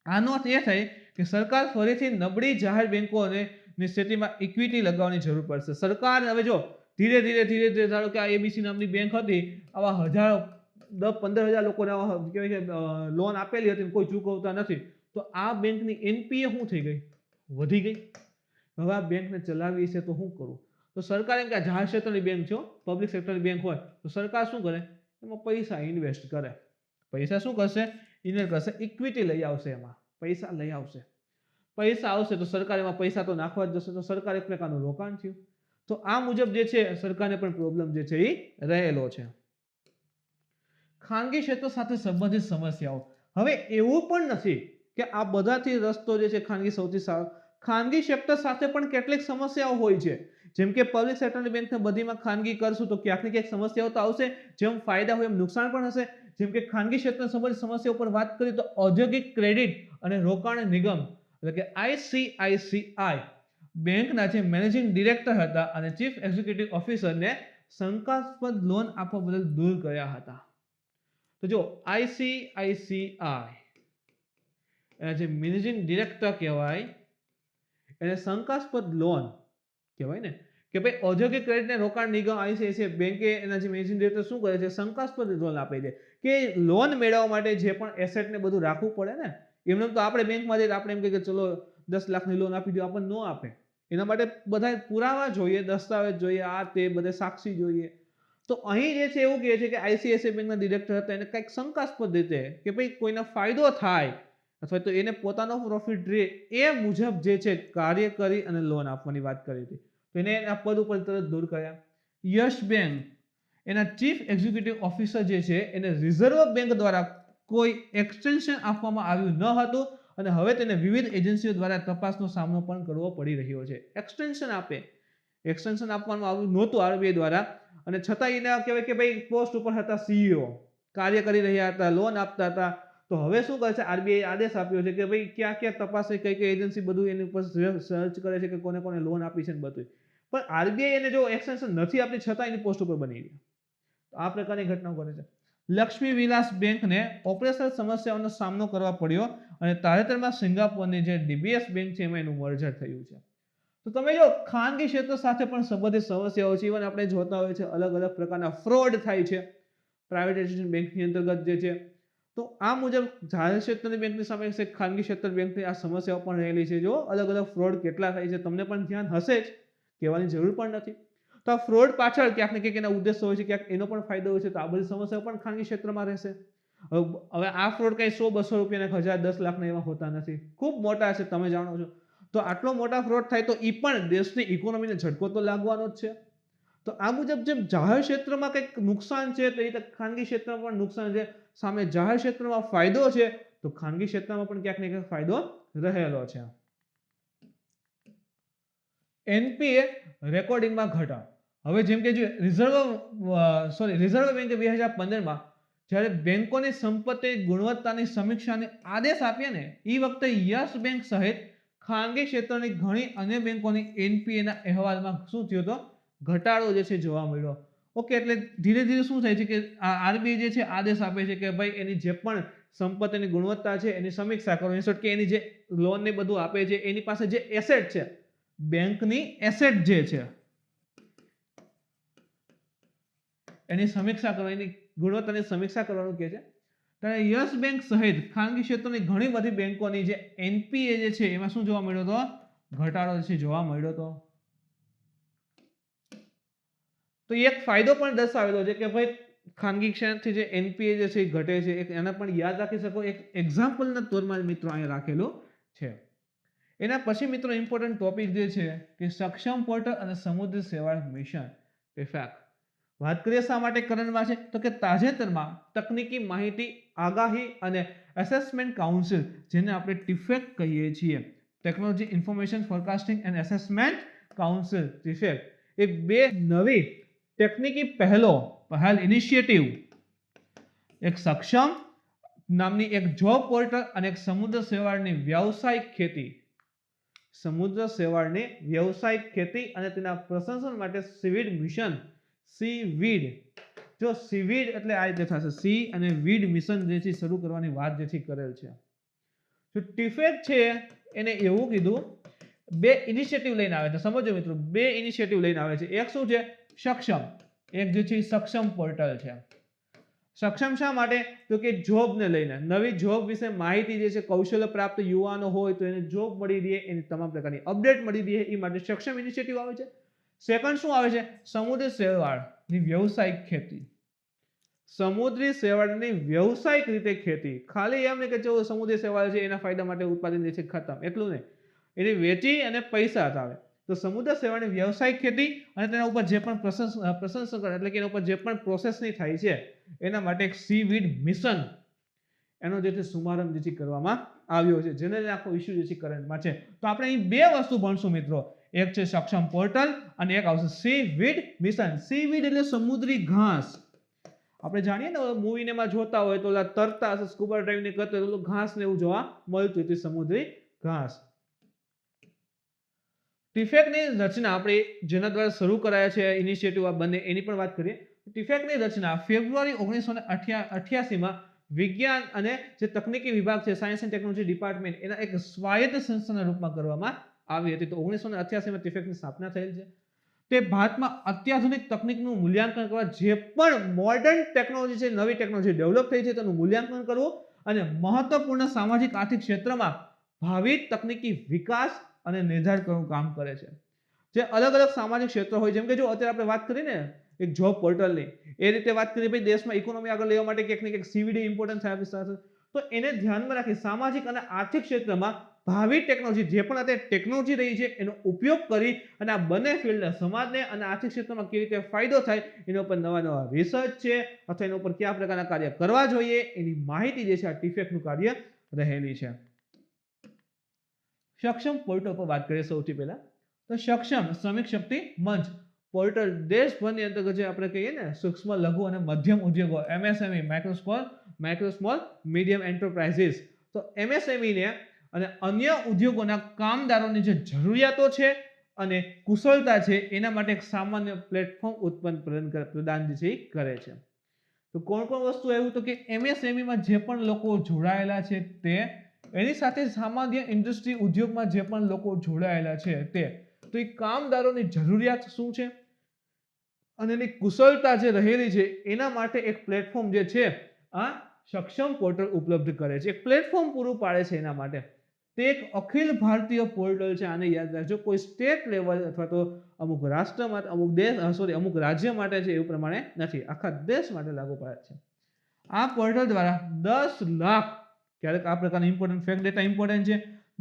આનો અર્થ એ થાય કે સરકાર ફરીથી નબળી જાહેર બેંકોને સ્થિતિમાં ઇક્વિટી લગાવવાની જરૂર પડશે. સરકાર હવે જો ધીરે ધારો કે આ ABC નામની બેંક હતી, આવા હજારો 10-15 હજાર લોકોને કહેવાય કે લોન આપેલી હતી, કોઈ ચૂકવતા નથી, તો આ બેંકની NPA શું થઈ ગઈ? વધી ગઈ. હવે આ બેંકને ચલાવવી છે તો શું કરવું? તો સરકાર એમ કે જાહેર ક્ષેત્રની બેંક છે, પબ્લિક સેક્ટરની બેંક હોય તો સરકાર શું કરે? એમાં પૈસા ઇન્વેસ્ટ કરે. પૈસા શું કરશે? ઇન્વેસ્ટ કરશે, ઇક્વિટી લઈ આવશે, એમાં પૈસા લઈ આવશે. પૈસા આવશે તો સરકાર એમાં પૈસા તો નાખવા જ જશે, તો સરકાર એક પ્રકારનું રોકાણ થયું. તો આ મુજબ જે છે સરકારને પણ પ્રોબ્લેમ જે છે એ રહેલો છે. ખાનગી ક્ષેત્ર સાથે સંબંધિત સમસ્યાઓ. હવે એવું પણ નથી કે આ બધાથી રસ્તો જે છે ખાનગી સૌથી સારો. ખાનગી સેક્ટર સાથે પણ કેટલીક સમસ્યાઓ હોય છે. જેમ કે પબ્લિક સેક્ટરની બેંકને બધીમાં ખાનગી કરશું તો ક્યાંક ને ક્યાંક સમસ્યાઓ તો આવશે. જેમ ફાયદા હોય એમ નુકસાન પણ હશે. જેમ કે ખાનગી ક્ષેત્ર સંબંધિત સમસ્યાઓ પર વાત કરીએ તો ઔદ્યોગિક ક્રેડિટ અને રોકાણ નિગમ એટલે કે ICICI બેંકના જે મેનેજિંગ ડિરેક્ટર હતા અને ચીફ એક્ઝિક્યુટિવ ઓફિસરને શંકાસ્પદ લોન આપવા બદલ દૂર કર્યા હતા. તો જો ICICI એના જે મેનેજિંગ ડિરેક્ટર કહેવાય એને શંકાસ્પદ લોન કહેવાય ને કે ભાઈ ઔદ્યોગિક ક્રેડિટ ને રોકાણ નિગમ ICICI બેંકે એના જે મેનેજિંગ ડિરેક્ટર શું કરે છે શંકાસ્પદ લોન આપે છે કે લોન મેળવવા માટે જે પણ એસેટ ને બધું રાખવું પડે ને એમને તો આપણે બેંકમાં જઈએ આપણે એમ કહીએ કે ચલો 10 લાખની લોન આપી દો આપણને ન આપે. એના માટે બધા પુરાવા જોઈએ, દસ્તાવેજ જોઈએ, આ તે બધા સાક્ષી જોઈએ. તો અહીં જે છે એવું કહે છે કે ICICI બેંકના ડિરેક્ટર હતા એને કંઈક શંકાસ્પદ રીતે કે ભાઈ કોઈનો ફાયદો થાય અથવા તો એને પોતાનો પ્રોફિટ રહે એ મુજબ જે છે કાર્ય કરી અને લોન આપવાની વાત કરી હતી. તો એને એના પદ ઉપર તરત દૂર કર્યા. યસ બેંક એના ચીફ એક્ઝિક્યુટિવ ઓફિસર જે છે એને રિઝર્વ બેંક દ્વારા કોઈ એક્સટેન્શન આપવામાં આવ્યું ન હતું અને હવે તેને વિવિધ એજન્સીઓ દ્વારા તપાસનો સામનો પણ કરવો પડી રહ્યો છે. એક્સટેન્શન આપવામાં આવ્યું નહોતું RBI દ્વારા અને છતાં એને કહેવાય કે ભાઈ પોસ્ટ ઉપર હતા CEO કાર્ય કરી રહ્યા હતા, લોન આપતા હતા. તો હવે શું કરે છે RBI આદેશ આપ્યો છે કે ભાઈ ક્યાં ક્યાં તપાસે કઈ એજન્સી બધું એની ઉપર સર્ચ કરે છે કે કોને કોને લોન આપી છે ને બધું. પણ RBI એને જો એક્સટેન્શન નથી આપતી છતાં એની પોસ્ટ ઉપર બની ગઈ. તો આ પ્રકારની ઘટનાઓ કરે છે. લક્ષ્મી વિલાસ બેંકને ઓપરેશનલ સમસ્યાઓનો સામનો કરવા પડ્યો અને તાજેતરમાં સિંગાપોરની જે DBS બેંક છે એમાં એનું મર્જર થયું છે. તો તમે જો ખાનગી ક્ષેત્ર સાથે પણ સંબંધિત સમસ્યાઓ છે. ઇવન આપણે જોતા હોઈએ છીએ અલગ અલગ પ્રકારના ફ્રોડ થાય છે પ્રાઇવેટાઇઝેશન બેંકની અંતર્ગત જે છે. તો આ મુજબ જાહેર ક્ષેત્રની બેંકની સામે ખાનગી ક્ષેત્ર બેંકની આ સમસ્યાઓ પણ રહેલી છે. જો અલગ અલગ ફ્રોડ કેટલા થાય છે તમને પણ ધ્યાન હશે જ, કહેવાની જરૂર પણ નથી. તો આ ફ્રોડ પાછળ ક્યાંક ને ક્યાંક એના ઉદ્દેશ્ય હોય છે, ક્યાંક એનો પણ ફાયદો હોય છે. તો આ બધી સમસ્યાઓ પણ ખાનગી ક્ષેત્રમાં રહેશે. હવે આ ફ્રોડ કઈ 100-200 રૂપિયાના 1000-10 લાખના એવા હોતા નથી, ખૂબ મોટા છે તમે જાણો છો. તો આટલો મોટા ફ્રોડ થાય તો એ પણ દેશની ઇકોનોમીને ઝટકો તો લાગવાનો જ છે. તો આ મુજબ જેમ જાહેર ક્ષેત્રમાં કંઈક નુકસાન છે તો એ ખાનગી ક્ષેત્રમાં પણ નુકસાન છે. સામે જાહેર ક્ષેત્રમાં ફાયદો છે તો ખાનગી ક્ષેત્રમાં પણ ક્યાંક ને ક્યાંક ફાયદો રહેલો છે. NPA રેકોર્ડિંગમાં ઘટાડો. હવે જેમ કે રિઝર્વ બેન્કે 2015માં જ્યારે બેંકોની સંપત્તિ ગુણવત્તાની સમીક્ષાને આદેશ આપ્યા ને એ વખતે યસ બેંક સહિત ખાનગી ક્ષેત્રની ઘણી અન્ય બેંકોની NPA ના અહેવાલમાં શું થયો હતો ઘટાડો જે છે જોવા મળ્યો. ઓકે, એટલે ધીરે ધીરે શું થાય છે કે RBI જે છે આદેશ આપે છે કે ભાઈ એની જે પણ સંપત્તિની ગુણવત્તા છે એની સમીક્ષા કરો. ઇન્સ્ટોટ કે એની જે લોન ને બધું આપે છે એની પાસે જે એસેટ છે બેંકની એસેટ જે છે એની સમીક્ષા કરો, એની ગુણવત્તાની સમીક્ષા કરવાનું કહે છે. ત્યારે યસ બેંક સહિત ખાનગી ક્ષેત્રની ઘણી બધી બેંકોની જે NPA જે છે એમાં શું જોવા મળ્યો હતો ઘટાડો છે જોવા મળ્યો હતો. તો એક ફાયદો પણ દર્શાવેલો છે કે ભાઈ ખાનગી ક્ષેત્રથી જે NPA જે છે એ ઘટે છે. એના પણ યાદ રાખી શકો. એક એક્ઝામ્પલના તોરમાં મિત્રો અહીંયા રાખેલો છે. એના પછી મિત્રો ઇમ્પોર્ટન્ટ ટોપિક જે છે કે સક્ષમ પોર્ટલ અને સમુદ્રી સેવા મિશન PFAC. વાત કરીએ શા માટે કરંટમાં છે તો કે તાજેતરમાં તકનીકી માહિતી આગાહી અને એસેસમેન્ટ કાઉન્સિલ જેને આપણે TIFAC કહીએ છીએ, technology information forecasting and assessment council TIFAC, એ બે નવી ટેકનિકી પહેલ ઇનિશિયેટિવ, એક સક્ષમ નામની એક જોબ પોર્ટલ અને એક સમુદ્ર સેવાળની વ્યવસાયિક ખેતી અને તેના પ્રશંસન માટે સીવીડ મિશન, સીવીડ, જો સીવીડ એટલે આ રીતે થશે, સી અને વીડ મિશન જે છે શરૂ કરવાની વાત જે છે કરેલ છે. તો TIFAC છે એને એવું કીધું બે ઇનિશિયેટિવ લઈને આવે છે. સમજો મિત્રો, બે ઇનિશિયેટિવ લઈને આવે છે. એક શું છે સક્ષમ, એક જે છે સક્ષમ પોર્ટલ છે. સક્ષમ શા માટે તો કે જોબને લઈને, નવી જોબ વિશે માહિતી જે છે કૌશલ્ય પ્રાપ્ત યુવાનો હોય તો એને જોબ મળી રહે, એની તમામ પ્રકારની અપડેટ મળી રહે એ માટે સક્ષમ ઇનિશિયેટિવ આવે છે. સેકન્ડ શું આવે છે સમુદ્રી શેવાળની વ્યવસાયિક ખેતી. સમુદ્રી શેવાળની વ્યવસાયિક રીતે ખેતી, ખાલી એમ નહીં કે જો સમુદ્રી શેવાળ છે એના ફાયદા માટે ઉત્પાદન જે છે ખતમ, એટલું નહીં, એને વેચી અને પૈસા આવે. તો સમુદ્ર સેવાની વ્યવસાયિક ખેતી અને તેના ઉપર જે પણ પ્રસંસ્કરણ એટલે કે એના ઉપર જે પણ પ્રોસેસની થાય છે એના માટે એક સીવીડ મિશન એનો જે છે શુભારંભ જે છે કરવામાં આવ્યો છે, જેને આખો ઇસ્યુ જે છે કરંટમાં છે. તો આપણે અહીં બે વસ્તુ ભણશું મિત્રો, એક છે સક્ષમ પોર્ટલ અને એક આવશે સીવીડ મિશન. સીવીડ એટલે સમુદ્રી ઘાસ. આપણે જાણીએ ને મૂવીને માં જોતા હોય તો ઓલા તરતા હશે સ્કૂબા ડાઇવિંગ કરતા તો ઘાસ ને એવું જોવા મળતું હતું, સમુદ્રી ઘાસ. ટીફેકની રચના આપણે જેના દ્વારા શરૂ કરાયા છે ઇનિશિયેટિવ આ બંને, એની પણ વાત કરીએ. ટીફેકની રચના ફેબ્રુઆરી 1988માં વિજ્ઞાન અને જે તકનીકી વિભાગ છે, સાયન્સ એન્ડ ટેકનોલોજી ડિપાર્ટમેન્ટ, એના એક સ્વાયત્ત સંસ્થાના રૂપમાં કરવામાં આવી હતી. તો 1988માં ટીફેકની સ્થાપના થયેલ છે. તે ભારતમાં અત્યાધુનિક તકનીકનું મૂલ્યાંકન કરવા, જે પણ મોડર્ન ટેકનોલોજી છે, નવી ટેકનોલોજી ડેવલપ થઈ છે તેનું મૂલ્યાંકન કરવું અને મહત્વપૂર્ણ સામાજિક આર્થિક ક્ષેત્રમાં ભાવિ તકનીકી વિકાસ અને નિર્ધારિત કરવાનું કામ કરે છે. જે અલગ અલગ સામાજિક ક્ષેત્રો હોય, જેમ કે જો અત્યારે આપણે વાત કરીને એક જોબ પોર્ટલની, એ રીતે વાત કરીએ ભાઈ દેશમાં ઇકોનોમી આગળ લેવા માટે ક્યાંક ને ક્યાંક સીવીડી ઇમ્પોર્ટન્ટ થાય, તો એને ધ્યાનમાં રાખી સામાજિક અને આર્થિક ક્ષેત્રમાં ભાવિ ટેકનોલોજી, જે પણ અત્યારે ટેકનોલોજી રહી છે એનો ઉપયોગ કરી અને આ બંને ફિલ્ડ સમાજને અને આર્થિક ક્ષેત્રમાં કેવી રીતે ફાયદો થાય એના ઉપર નવા નવા રિસર્ચ છે અથવા એના ઉપર કયા પ્રકારના કાર્ય કરવા જોઈએ એની માહિતી જે છે આ ટીફેકનું કાર્ય રહેલી છે. સક્ષમ પોર્ટલ પર વાત કરીએ સૌથી પહેલા તો સક્ષમ શ્રમિક શક્તિ મંચ પોર્ટલ દેશભરની અંતર્ગત જે આપણે કહીએ ને સૂક્ષ્મ લઘુ અને મધ્યમ ઉદ્યોગો MSME micro small medium enterprises, તો MSME ને અને અન્ય ઉદ્યોગોના કામદારોની જે જરૂરિયાતો છે અને કુશળતા છે એના માટે એક સામાન્ય પ્લેટફોર્મ પ્રદાન જે કરે છે. તો કોણ કોણ વસ્તુ એવું તો કે MSME માં જે પણ લોકો જોડાયેલા છે તે, એની સાથે સામાન્ય ઇન્ડસ્ટ્રી ઉદ્યોગમાં જે પણ લોકો જોડાયેલા છે તે, તો એ કામદારોની જરૂરિયાત શું છે અને એની કુશળતા જે રહેલી છે એના માટે એક પ્લેટફોર્મ જે છે આ સક્ષમ પોર્ટલ ઉપલબ્ધ કરે છે, એક પ્લેટફોર્મ પૂરું પાડે છે એના માટે. તે એક અખિલ ભારતીય પોર્ટલ છે, આને યાદ રાખજો. કોઈ સ્ટેટ લેવલ અથવા તો અમુક રાષ્ટ્ર માટે, અમુક રાજ્ય માટે છે એવું પ્રમાણે નથી, આખા દેશ માટે લાગુ પડે છે. આ પોર્ટલ દ્વારા 10 લાખ, ક્યારેક આ પ્રકારના ઇમ્પોર્ટન્ટ ફેક્ટ ડેટા ઇમ્પોર્ટન્ટ છે,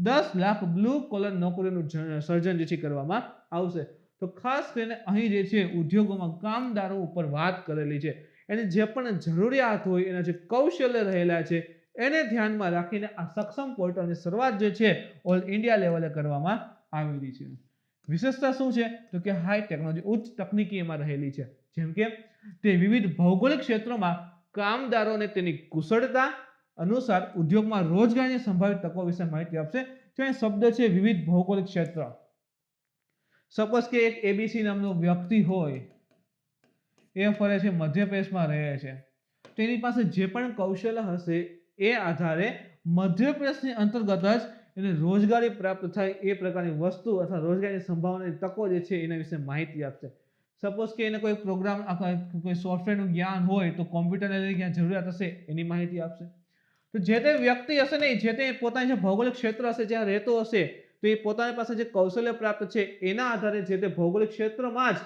10 લાખ બ્લુ કોલર નોકરીનું સર્જન જે છે કરવામાં આવશે. તો ખાસ કરીને અહીં જે છે ઉદ્યોગોમાં કામદારો ઉપર વાત કરેલી છે, એની જે પણ જરૂરિયાત હોય, એના જે કૌશલ્ય રહેલા છે એને ધ્યાનમાં રાખીને આ સક્ષમ પોર્ટલની શરૂઆત જે છે ઓલ ઇન્ડિયા લેવલે કરવામાં આવેલી છે. વિશેષતા શું છે તો કે હાઈ ટેકનોલોજી, ઉચ્ચ તકનીકી એમાં રહેલી છે, જેમ કે તે વિવિધ ભૌગોલિક ક્ષેત્રોમાં કામદારોને તેની કુશળતા અનુસાર ઉદ્યોગમાં રોજગારીની સંભાવિત તકો વિશે માહિતી આપશે. તો એ શબ્દ છે વિવિધ ભૌગોલિક ક્ષેત્ર. સપોઝ કે એક ABC નામનો વ્યક્તિ હોય, એ ફરે છે મધ્યપ્રદેશમાં રહે છે, તેની પાસે જે પણ કૌશલ્ય હશે એ આધારે મધ્યપ્રદેશની અંતર્ગત જ એને રોજગારી પ્રાપ્ત થાય એ પ્રકારની વસ્તુ અથવા રોજગારીની સંભાવનાની તકો જે છે એના વિશે માહિતી આપશે. સપોઝ કે એને કોઈ પ્રોગ્રામ, કોઈ સોફ્ટવેરનું જ્ઞાન હોય તો કોમ્પ્યુટરની ક્યાં જરૂરિયાત હશે એની માહિતી આપશે. તો જે તે વ્યક્તિ હશે ને, જે તે પોતાની જે ભૌગોલિક ક્ષેત્ર હશે જ્યાં રહેતો હશે, તો એ પોતાની પાસે જે કૌશલ્ય પ્રાપ્ત છે એના આધારે જે તે ભૌગોલિક ક્ષેત્રમાં જ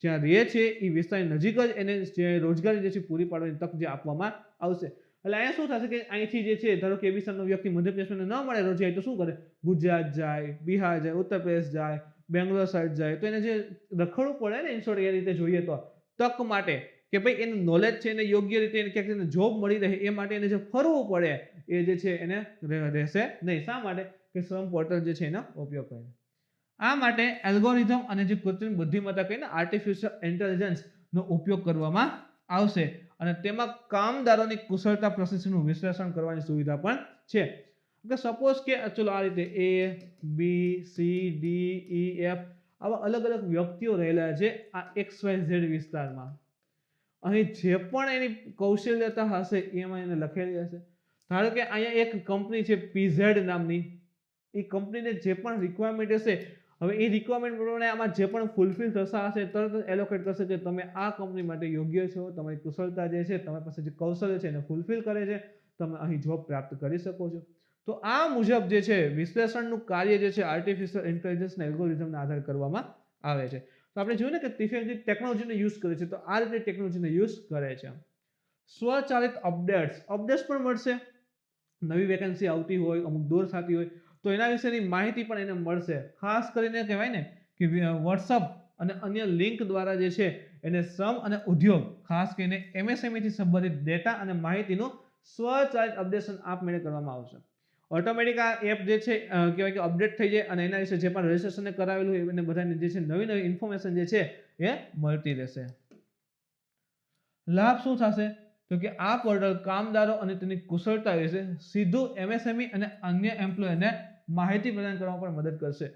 જ્યાં રહે છે એ વિસ્તારની નજીક જ એને જે રોજગારી જે છે પૂરી પાડવાની તક જે આપવામાં આવશે. એટલે અહીંયા શું થશે કે અહીંથી જે છે ધારો કે એબીસી વ્યક્તિ મધ્યપ્રદેશમાં ન મળે રોજગારી, તો શું કરે, ગુજરાત જાય, બિહાર જાય, ઉત્તર પ્રદેશ જાય, બેંગ્લોર સાઈડ જાય, તો એને જે રખડવું પડે ને ઇન શોર્ટ એ રીતે જોઈએ તો તક માટે કે ભાઈ એનું નોલેજ છે એને યોગ્ય રીતે એને ક્યાંક જોબ મળી રહે એ માટે એને જે ફરવું પડે એ જે છે એને રહેશે નહીં. શા માટે કે શ્રમ પોર્ટલ જે છે એનો ઉપયોગ કરે. આ માટે એલ્ગોરિધમ અને જે કૃત્રિમ બુદ્ધિમત્તા કહીને આર્ટિફિશિયલ ઇન્ટેલિજન્સ નો ઉપયોગ કરવામાં આવશે અને તેમાં કામદારોની કુશળતા પ્રોસેસનું વિશ્લેષણ કરવાની સુવિધા પણ છે. કે સપોઝ કે ચલો આ રીતે ABCDEF આવા અલગ અલગ વ્યક્તિઓ રહેલા છે આ XYZ વિસ્તારમાં. અહીં જે પણ એની કૌશલ્યતા હશે એમાં એને લખેલી હશે. ધારો કે અહીંયા એક કંપની છે PZ નામની, એ કંપનીને જે પણ રિક્વાયરમેન્ટ હશે, હવે એ રિક્વાયરમેન્ટ પ્રમાણે આમાં જે પણ ફૂલફિલ થતા હશે તરત જ એલોકેટ કરશે કે તમે આ કંપની માટે યોગ્ય છો, તમારી કુશળતા જે છે, તમારી પાસે જે કૌશલ્ય છે એને ફૂલફિલ કરે છે, તમે અહીં જોબ પ્રાપ્ત કરી શકો છો. તો આ મુજબ જે છે વિશ્લેષણનું કાર્ય જે છે આર્ટિફિશિયલ ઇન્ટેલિજન્સના એલ્ગોરિધમના આધારે કરવામાં આવે છે. તો આપણે જોયું ને કે ટેકનોલોજીનો યુઝ કરે છે, તો આ રીતે ટેકનોલોજીનો યુઝ કરે છે. સ્વચાલિત અપડેટ્સ પણ મળશે. નવી વેકેન્સી આવતી હોય, અમુક દૂર થતી હોય તો એના વિશેની માહિતી પણ એને મળશે. ખાસ કરીને કહેવાય ને કે વોટ્સઅપ અને અન્ય લિંક દ્વારા જે છે એને શ્રમ અને ઉદ્યોગ ખાસ કરીને MSME થી સંબંધિત ડેટા અને માહિતીનું સ્વચાલિત અપડેશન આપમેળે કરવામાં આવશે. ઓટોમેટિક આ એપ જે છે કહેવાય કે અપડેટ થઈ જાય અને એના વિશે જે પણ રજિસ્ટ્રેશન કરાવેલું હોય એને બધાને જે છે નવી નવી ઇન્ફોર્મેશન જે છે એ મળતી રહેશે. લાભ શું થશે તો કે આ પોર્ટલ કામદારો અને તેની કુશળતા વિશે સીધું MSME અને અન્ય એમ્પ્લોયરને માહિતી પ્રદાન કરવામાં પણ મદદ કરશે.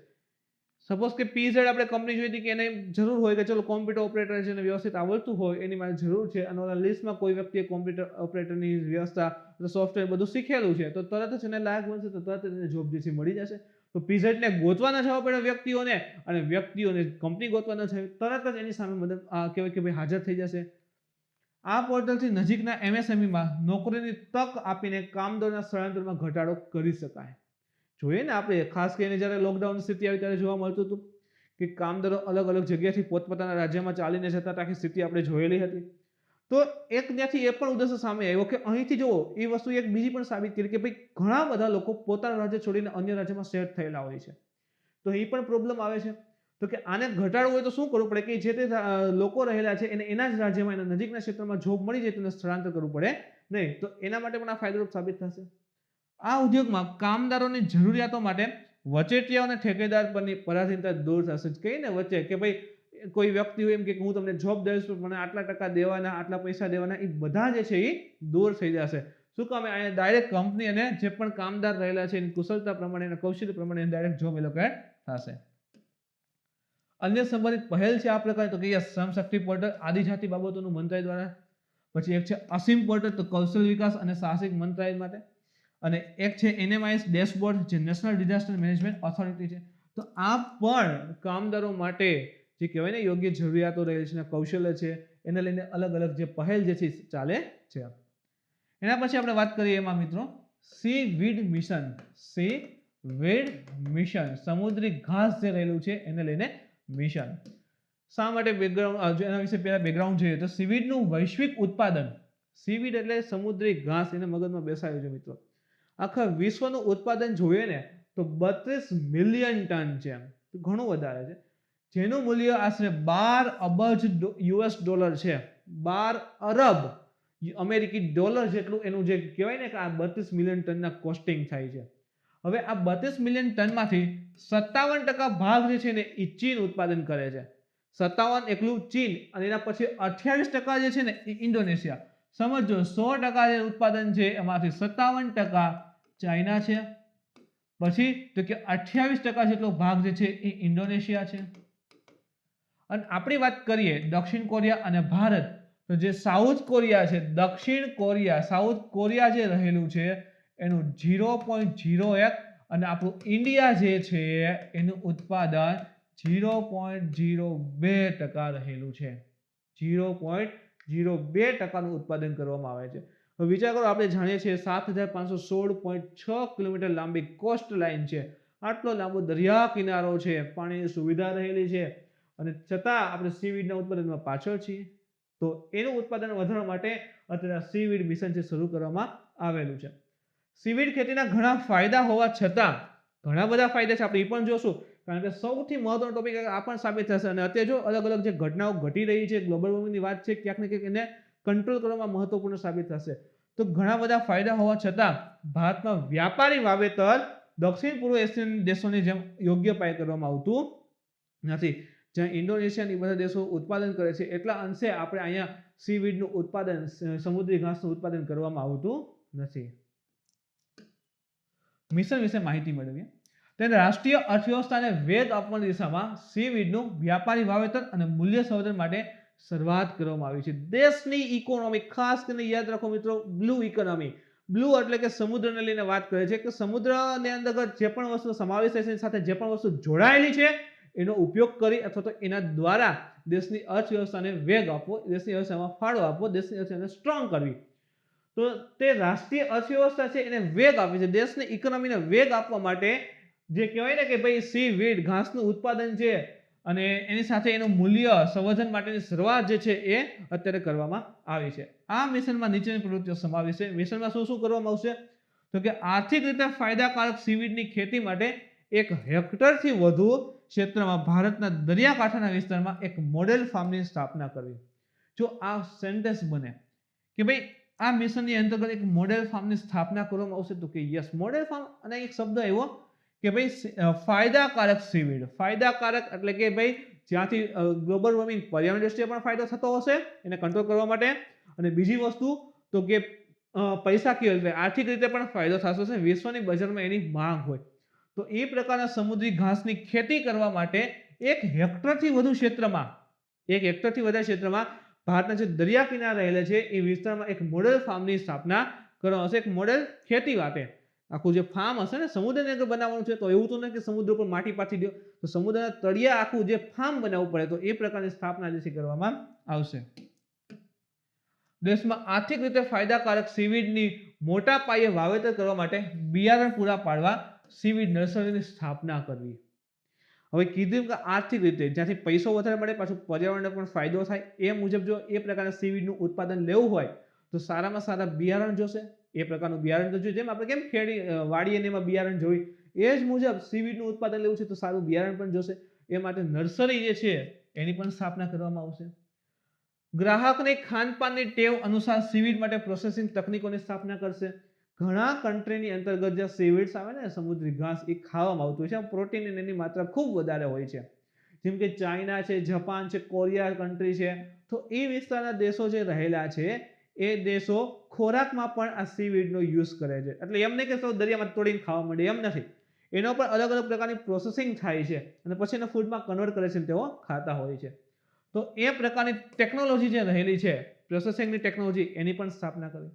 સપોઝ કે PZ આપણે કંપની જોઈ હતી કે એને જરૂર હોય કે ચલો કોમ્પ્યુટર ઓપરેટર જેને વ્યવસ્થિત આવડતું હોય એની મારે જરૂર છે અને ઓલા લિસ્ટમાં કોઈ વ્યક્તિએ કોમ્પ્યુટર ઓપરેટરની વ્યવસ્થા સોફ્ટવેર બધું શીખેલું છે તો તરત જ એને લાયક બનશે તો તરત જ એને જોબ જે છે મળી જશે. તો PZ ને ગોતવા ન જવા પડે વ્યક્તિઓને અને વ્યક્તિઓને કંપની ગોતવા ન જાય તરત જ એની સામે મદદ કહેવાય કે ભાઈ હાજર થઈ જશે. આ પોર્ટલથી નજીકના MSMEમાં નોકરીની તક આપીને કામદારોના સ્થળાંતરમાં ઘટાડો કરી શકાય. જોઈએ ને આપણે ખાસ કરીને જ્યારે લોકડાઉન સ્થિતિ આવી ત્યારે જોવા મળતું હતું કે કામદારો અલગ અલગ જગ્યાથી પોતપોતાના રાજ્યમાં ચાલીને જતા આખી સ્થિતિ આપણે જોયેલી હતી. તો એક ત્યાંથી એ પણ ઉદ્દેશ સામે આવ્યો કે અહીંથી જુઓ એ વસ્તુ એક બીજી પણ સાબિત કરી કે ભાઈ ઘણા બધા લોકો પોતાનું રાજ્ય છોડીને અન્ય રાજ્યમાં સેટ થયેલા હોય છે. તો એ પણ પ્રોબ્લેમ આવે છે. તો કે આને ઘટાડવું હોય તો શું કરવું પડે કે જે તે લોકો રહેલા છે એને એના જ રાજ્યમાં એના નજીકના ક્ષેત્રમાં જોબ મળી જાય તેને સ્થળાંતર કરવું પડે નહીં. તો એના માટે પણ આ ફાયદારૂપ સાબિત થશે. આ ઉદ્યોગમાં કામદારોની જરૂરિયાતો માટે વચેટિયાઓ અને ઠેકેદાર પરની પરાધીનતા દૂર થશે. કહીએ ને વચ્ચે કે ભાઈ કોઈ વ્યક્તિ હોય એમ કે હું તમને જોબ દઈશ મને આટલા ટકા દેવાના આટલા પૈસા દેવાના એ બધા જે છે એ દૂર થઈ જશે. શું કામ અહીંયા ડાયરેક્ટ કંપની અને જે પણ કામદાર રહેલા છે એની કુશળતા પ્રમાણે એના કૌશલ્ય પ્રમાણે ડાયરેક્ટ જોબ એલોકેટ થશે. અન્ય સંબંધિત પહેલ છે આ પ્રકારની તો કે શ્રમ શક્તિ પોર્ટલ આદિજાતિ બાબતોનું મંત્રાલય દ્વારા, પછી એક છે અસીમ પોર્ટલ તો કૌશલ્ય વિકાસ અને સાહસિક મંત્રાલય માટે, અને એક છે NMIS ડેશબોર્ડ જે નેશનલ ડિઝાસ્ટર મેનેજમેન્ટ ઓથોરિટી છે. તો આ પણ કામદારો માટે જે કહેવાય ને યોગ્ય જરૂરિયાતો રહેલી છે કૌશલ્ય છે એને લઈને અલગ અલગ જે પહેલ જે છે ચાલે છે. એના પછી આપણે વાત કરીએ એમાં મિત્રો C weed mission. C weed mission સમુદ્રી ઘાસ જે રહેલું છે એને લઈને મિશન. શા માટે બેકગ્રાઉન્ડ એના વિશે પહેલા બેકગ્રાઉન્ડ જોઈએ તો સીવીડનું વૈશ્વિક ઉત્પાદન, સીવીડ એટલે સમુદ્રી ઘાસ એને મગજમાં બેસાડ્યું છે મિત્રો. આખા વિશ્વનું ઉત્પાદન જોઈએ ને તો 32 મિલિયન ટન છે. ઘણું વધારે છે જેનું મૂલ્ય આશરે 12 અબજ US ડોલર છે. 12 અરબ અમેરિકી ડોલર જેટલું એનું જે કહેવાય ને કે આ 32 મિલિયન ટનના કોસ્ટિંગ થાય છે. હવે આ 32 મિલિયન ટનમાંથી 57% ભાગ જે છે ને એ ચીન ઉત્પાદન કરે છે. 57 એકલું ચીન અને એના પછી 28% જે છે ને એ ઇન્ડોનેશિયા. સમજો 100% જે ઉત્પાદન છે એમાંથી 57% ચાઇના છે, પછી તો કે 28% જેટલો ભાગ જે છે એ ઇન્ડોનેશિયા છે. અને આપણી વાત કરીએ દક્ષિણ કોરિયા અને ભારત તો જે સાઉથ કોરિયા છે સાઉથ કોરિયા જે રહેલું છે એનું 0.01 અને આપણું ઇન્ડિયા જે છે એનું ઉત્પાદન 0.02% રહેલું છે. 0.02% ઉત્પાદન કરવામાં આવે છે. હવે વિચાર કરો આપણે જાણીએ છીએ 7516.6 કિલોમીટર લાંબી કોસ્ટ લાઇન છે. આટલો લાંબો દરિયા કિનારો છે, પાણીની સુવિધા રહેલી છે અને છતાં આપણે સીવીડના ઉત્પાદનમાં પાછળ છીએ. તો એનું ઉત્પાદન વધારવા માટે અત્યારે સીવીડ મિશન છે શરૂ કરવામાં આવેલું છે. સીવીડ ખેતીના ઘણા ફાયદા હોવા છતાં ઘણા બધા ફાયદા છે આપણે એ પણ જોશું કારણ કે સૌથી મહત્વનો ટોપિક આ પણ સાબિત થશે. અને અત્યારે જો અલગ અલગ જે ઘટનાઓ ઘટી રહી છે ગ્લોબલ વોર્મિંગની વાત છે ક્યાંક ને ક્યાંક એને કંટ્રોલ કરવામાં મહત્વપૂર્ણ સાબિત થશે. તો ઘણા બધા ફાયદા હોવા છતાં ભારતમાં વ્યાપારી વાવેતર દક્ષિણ પૂર્વ એશિયન દેશોની જેમ યોગ્ય પાયે કરવામાં આવતું નથી. જ્યાં ઇન્ડોનેશિયા એ બધા દેશો ઉત્પાદન કરે છે એટલા અંશે આપણે અહીંયા સીવીડનું ઉત્પાદન સમુદ્રી ઘાસનું ઉત્પાદન કરવામાં આવતું નથી. મિશન વિશે માહિતી મેળવીએ. તેને રાષ્ટ્રીય અર્થવ્યવસ્થાને વેગ આપવાની દિશામાં સીવીડનું વ્યાપારી વાવેતર અને મૂલ્ય સંવર્ધન માટે શરૂઆત કરવામાં આવી છે. દેશની ઇકોનોમી ખાસ કરીને યાદ રાખો મિત્રો બ્લુ ઇકોનોમી. બ્લુ એટલે કે સમુદ્રને લઈને વાત કરે છે કે સમુદ્રની અંદર જે પણ વસ્તુ સમાવેશ થાય છે સાથે જે પણ વસ્તુ જોડાયેલી છે એનો ઉપયોગ કરી અથવા તો એના દ્વારા દેશની અર્થવ્યવસ્થાને વેગ આપવો, દેશની અર્થવ્યવસ્થામાં ફાળો આપવો, દેશની અર્થવ્યવસ્થાને સ્ટ્રોંગ કરવી. તો તે રાષ્ટ્રીય અર્થવ્યવસ્થા છે એને વેગ આપે છે. દેશની ઇકોનોમીને વેગ આપવા માટે જે કહેવાય ને કે ભાઈ સીવીડ ઘાસનું ઉત્પાદન છે અને એની સાથે એનું મૂલ્ય સંવર્ધન માટેની શરૂઆત જે છે એ અત્યારે કરવામાં આવી છે. આ મિશનમાં નીચેની પ્રવૃત્તિઓ સમાવેશ છે. મિશનમાં શું શું કરવામાં આવશે તો કે આર્થિક રીતે ફાયદાકારક સીવીડની ખેતી માટે 1 હેક્ટરથી વધુ ક્ષેત્રમાં ભારતના દરિયાકાંઠાના વિસ્તારમાં એક મોડેલ ફાર્મની સ્થાપના કરવી. જો આ સેન્ટેન્સ બને કે ભાઈ આ મિશનની અંતર્ગત એક મોડેલ ફાર્મની સ્થાપના કરવામાં આવશે તો કે યસ મોડેલ ફાર્મ, અને એક શબ્દ આવ્યો કે ભાઈ ફાયદાકારક સીવીડ. ફાયદાકારક એટલે કે ભાઈ જ્યાંથી ગ્લોબલ વોર્મિંગ પર્યાવરણ દ્રષ્ટિએ પણ ફાયદો થતો હશે એને કંટ્રોલ કરવા માટે, અને બીજી વસ્તુ તો કે પૈસાકીય એટલે આર્થિક રીતે પણ ફાયદો થશે, વિશ્વની બજારમાં એની માંગ હોય. તો એ પ્રકારના સમુદ્રી ઘાસની ખેતી કરવા માટે 1 હેક્ટરથી વધુ ક્ષેત્રમાં ભારતના જે દરિયા કિનારે રહેલા છે એ વિસ્તારમાં એક મોડેલ ફાર્મની સ્થાપના કરવામાં આવશે. એક મોડેલ ખેતી માટે આખું જે ફાર્મ હશે ને સમુદ્રની અંદર બનાવવાનું છે, તો એવું તો નહીં કે સમુદ્ર ઉપર માટી પાથી દો, તો સમુદ્રના તળિયા આખું જે ફાર્મ બનાવવું પડે, તો એ પ્રકારની સ્થાપના જે છે કરવામાં આવશે. દેશમાં આર્થિક રીતે ફાયદાકારક સીવીડની મોટા પાયે વાવેતર કરવા માટે બિયારણ પૂરા પાડવા સીવીડ નર્સરીની સ્થાપના કરવી. હવે કીધું કે આર્થિક રીતે જ્યાંથી પૈસો વધારે મળે, પાછું પર્યાવરણને પણ ફાયદો થાય, એ મુજબ જો એ પ્રકારના સીવીડનું ઉત્પાદન લેવું હોય તો સારામાં સારા બિયારણ જોશે. એ પ્રકારનું બિયારણ તો જોઈએ, જેમ આપણે કેમ વાડી અને એમાં બિયારણ જોઈ, એ જ મુજબ સીવીડનું ઉત્પાદન લેવું છે તો સારું બિયારણ પણ જોશે. એ માટે નર્સરી જે છે એની પણ સ્થાપના કરવામાં આવશે. ગ્રાહકની ખાનપાનની ટેવ અનુસાર સીવીડ માટે પ્રોસેસિંગ તકનીકોની સ્થાપના કરશે. ઘણા કન્ટ્રીની અંતર્ગત જે સીવીડ્સ આવે ને સમુદ્રી ઘાસ એ ખાવામાં આવતું હોય છે, પ્રોટીન એની માત્રા ખૂબ વધારે હોય છે. જેમ કે ચાઇના છે, જાપાન છે, કોરિયા કન્ટ્રી છે, તો એ વિસ્તારના દેશો જે રહેલા છે એ દેશો ખોરાકમાં પણ આ સીવીડનો યુઝ કરે છે. એટલે એમ નહીં કે સૌ દરિયામાં તોડીને ખાવા માંડે, એમ નથી. એનો પણ અલગ અલગ પ્રકારની પ્રોસેસિંગ થાય છે અને પછી એને ફૂડમાં કન્વર્ટ કરે છે અને તેઓ ખાતા હોય છે. તો એ પ્રકારની ટેકનોલોજી જે રહેલી છે, પ્રોસેસિંગની ટેકનોલોજી, એની પણ સ્થાપના કરી.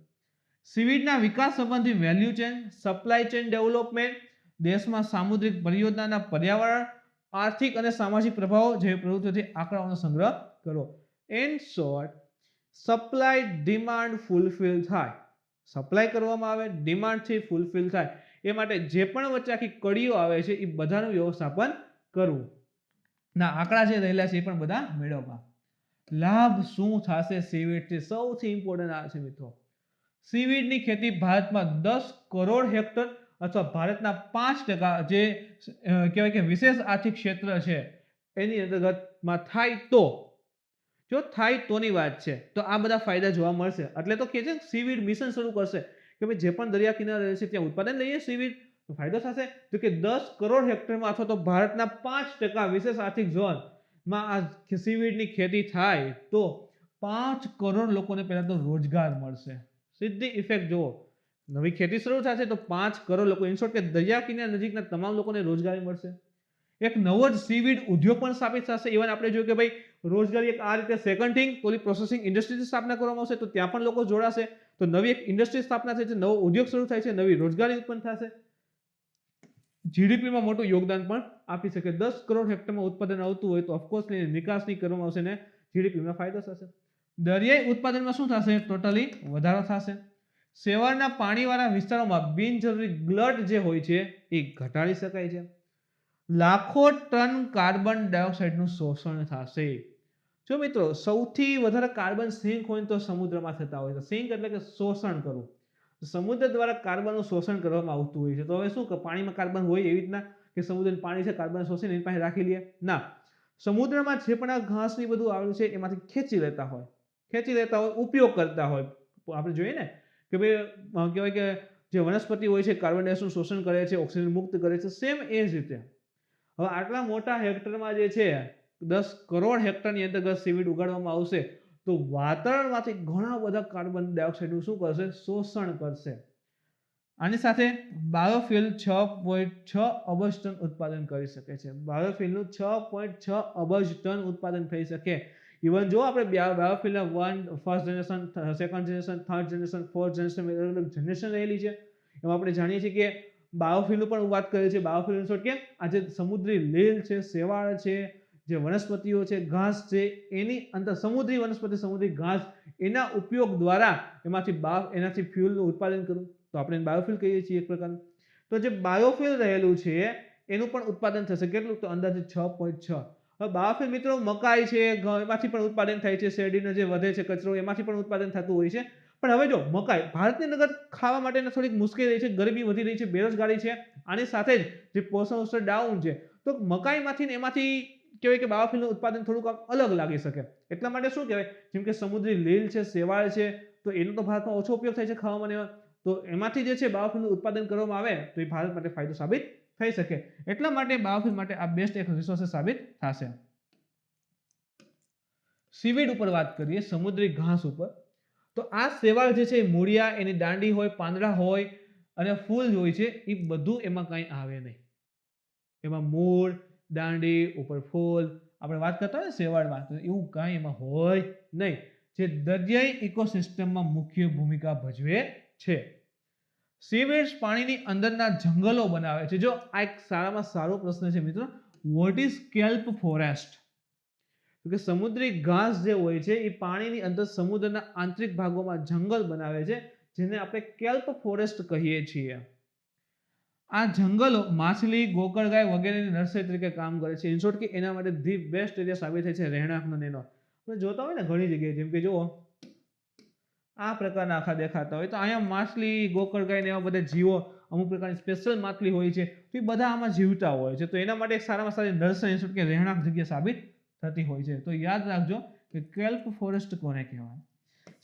સીવીડના વિકાસ સંબંધી value chain, supply chain development, દેશમાં સામુદ્રિક પરિયોજનાના પર્યાવરણ, આર્થિક અને સામાજિક પ્રભાવો જેવી પ્રવૃત્તિઓથી આંકડાઓનો સંગ્રહ કરો. In short, supply demand fulfil થાય, સપ્લાય કરવામાં આવે, ડિમાન્ડથી ફૂલફિલ થાય, એ માટે જે પણ વચ્ચે આખી કડીઓ આવે છે એ બધાનું વ્યવસ્થાપન કરવું. ના આંકડા જે રહેલા છે એ પણ બધા મેળવવા. લાભ શું થશે સીવીડથી? સૌથી ઇમ્પોર્ટન્ટ આ છે મિત્રો. સીવીડની ખેતી ભારતમાં 10 કરોડ હેક્ટર અથવા ભારતના 5% જે કહેવાય કે વિશેષ આર્થિક ક્ષેત્ર છે એની અંતર્ગતમાં થાય તો, જો થાય તોની વાત છે, તો આ બધા ફાયદા જોવા મળશે. એટલે તો કે છે સીવીડ મિશન શરૂ કરશે કે ભાઈ જે પણ દરિયા કિનારે રહે છે ત્યાં ઉત્પાદન લઈએ સીવીડ તો ફાયદો થશે. તો કે 10 કરોડ હેક્ટરમાં અથવા તો ભારતના 5% વિશેષ આર્થિક ઝોનમાં આ સીવીડની ખેતી થાય તો 5 કરોડ લોકોને પહેલા તો રોજગાર મળશે. સીધી ઇફેક્ટ જુઓ, નવી ખેતી શરૂ થશે તો 5 કરોડ લોકો, ઇન શોર્ટ કે દરિયા કિનારા નજીકના તમામ લોકોને રોજગારી મળશે. એક નવો જ સીવીડ ઉદ્યોગ પણ સ્થાપિત થશે. ઇવન આપણે જોયું કે ભાઈ રોજગારી એક આ રીતે સેકન્ડ થિંગ ઓલી પ્રોસેસિંગ ઇન્ડસ્ટ્રીની સ્થાપના કરવામાં આવશે તો ત્યાં પણ લોકો જોડાશે, તો નવી એક ઇન્ડસ્ટ્રી સ્થાપના થાય છે, નવો ઉદ્યોગ શરૂ થાય છે, નવી રોજગારી ઉત્પન્ન થશે. જીડીપીમાં મોટું યોગદાન પણ આપી શકે. 10 કરોડ હેક્ટરમાં ઉત્પાદન આવતું હોય તો ઓફકોર્સ નિકાસની કરવામાં આવશે ને જીડીપીમાં ફાયદો થશે. દરિયાઈ ઉત્પાદનમાં શું થશે? ટોટલી વધારો થશે. સેવાળના પાણીવાળા વિસ્તારોમાં બિનજરૂરી ગ્લટ જે હોય છે એ ઘટાડી શકાય છે. લાખો ટન કાર્બન ડાયોક્સાઇડનું શોષણ થશે. જો મિત્રો સૌથી વધારે કાર્બન સિંક હોય તો સમુદ્રમાં થતા હોય છે. સિંક એટલે કે શોષણ કરવું. સમુદ્ર દ્વારા કાર્બનનું શોષણ કરવામાં આવતું હોય છે. તો હવે શું કે પાણીમાં કાર્બન હોય એવી રીતના કે સમુદ્રનું પાણી છે કાર્બન શોષીને એની પાસે રાખી લઈએ? ના, સમુદ્રમાં જે પણ આ ઘાસની બધું આવેલું છે એમાંથી ખેંચી લેતા હોય, ઉપયોગ કરતા હોય. આપણે જોઈએ ને કે ભાઈ કહેવાય કે જે વનસ્પતિ હોય છે કાર્બન ડાયોક્સાઇડનું શોષણ કરે છે, ઓક્સિજન મુક્ત કરે છે, સેમ એ જ રીતે હવે આટલા મોટા હેક્ટરમાં જે છે 10 કરોડ હેક્ટરની અંતર્ગત સીવીડ ઉગાડવામાં આવશે તો વાતાવરણમાંથી ઘણા બધા કાર્બન ડાયોક્સાઇડનું શું કરશે? શોષણ કરશે. આની સાથે બાયોફ્યુલ 6.6 અબજ ટન ઉત્પાદન કરી શકે છે. બાયોફ્યુલનું 6.6 અબજ ટન ઉત્પાદન થઈ શકે. ઇવન જો આપણે બાયોફ્યુલના first generation, second generation, third generation, fourth generation, અલગ અલગ જનરેશન રહેલી છે. એમાં આપણે જાણીએ છીએ કે બાયોફ્યુલનું પણ વાત કરીએ છીએ. બાયોફ્યુલ શોર્ટ કે આજે સમુદ્રી લીલ છે, શેવાળ છે, જે વનસ્પતિઓ છે, ઘાસ છે, એની અંદર સમુદ્રી વનસ્પતિ, સમુદ્રી ઘાસ, એના ઉપયોગ દ્વારા એનાથી ફ્યુલનું ઉત્પાદન કરવું તો આપણે બાયોફ્યુલ કહીએ છીએ એક પ્રકારનું. તો જે બાયોફ્યુલ રહેલું છે એનું પણ ઉત્પાદન થશે. કેટલું? તો અંદાજે 6.6. હવે બાયોફ્યુલ મિત્રો મકાઈ છે, એમાંથી પણ ઉત્પાદન થાય છે, શેરડીનો જે વધે છે કચરો એમાંથી પણ ઉત્પાદન થતું હોય છે. પણ હવે જો મકાઈ ભારતની અંદર ખાવા માટે થોડીક મુશ્કેલી રહી છે, ગરીબી વધી રહી છે, બેરોજગારી છે, આની સાથે જ જે પોષણ સ્તર ડાઉન છે, તો તો મકાઈમાંથી ને એમાંથી કહેવાય કે બાયોફ્યુલનું ઉત્પાદન થોડુંક અલગ લાગી શકે, એટલા માટે શું કહેવાય, જેમ કે સમુદ્રી લીલ છે, શેવાળ છે, તો એનો તો ભારતમાં ઓછો ઉપયોગ થાય છે ખાવામાં એમાં, તો એમાંથી જે છે બાયોફ્યુલનું ઉત્પાદન કરવામાં આવે તો એ ભારત માટે ફાયદો સાબિત થઈ શકે, એટલા માટે બાયોફ્યુલ માટે આ બેસ્ટ એક રિસોર્સ સાબિત થશે. સીવીડ ઉપર વાત કરીએ, સમુદ્રી ઘાસ ઉપર, તો આ શેવાળ જે છે મૂળિયા, એની દાંડી હોય, પાંદડા હોય અને ફૂલ હોય છે, એ બધું એમાં કંઈ આવે નહીં. એમાં મૂળ, દાંડી, ઉપર ફૂલ, આપણે વાત કરતા હોય ને શેવાળમાં, તો એવું કાંઈ એમાં હોય નહીં, જે દરિયાઈ ઇકોસિસ્ટમમાં મુખ્ય ભૂમિકા ભજવે છે. સીવીડ્સ પાણીની અંદરના જંગલો બનાવે છે. જો આ એક સારામાં સારો પ્રશ્ન છે મિત્રો, વોટ ઇઝ કેલ્પ ફોરેસ્ટ? કે સમુદ્રી ઘાસ જે હોય છે એ પાણીની અંદર સમુદ્રના આંતરિક ભાગોમાં જંગલ બનાવે છે, જેને આપણે કેલ્પ ફોરેસ્ટ કહીએ છીએ. આ જંગલો માછલી, ગોકળગાય વગેરેની નર્સરી તરીકે કામ કરે છે. ઇન શોર્ટ કે એના માટે ધી બેસ્ટ એરિયા સાબિત થાય છે રહેણાંકનો એનો. આપણે જોતા હોય ને ઘણી જગ્યાએ, જેમ કે જુઓ આ પ્રકારના આખા દેખાતા હોય, તો અહીંયા માછલી, ગોકળગાય ને એવા બધા જીવો, અમુક પ્રકારની સ્પેશિયલ માછલી હોય છે, તો એ બધા આમાં જીવતા હોય છે, તો એના માટે એક સારામાં સારી નર્સરી ઇન શોર્ટ કે રહેણાંક જગ્યા સાબિત થતી હોય છે. તો યાદ રાખજો કે કેલ્પ ફોરેસ્ટ કોને કહેવાય.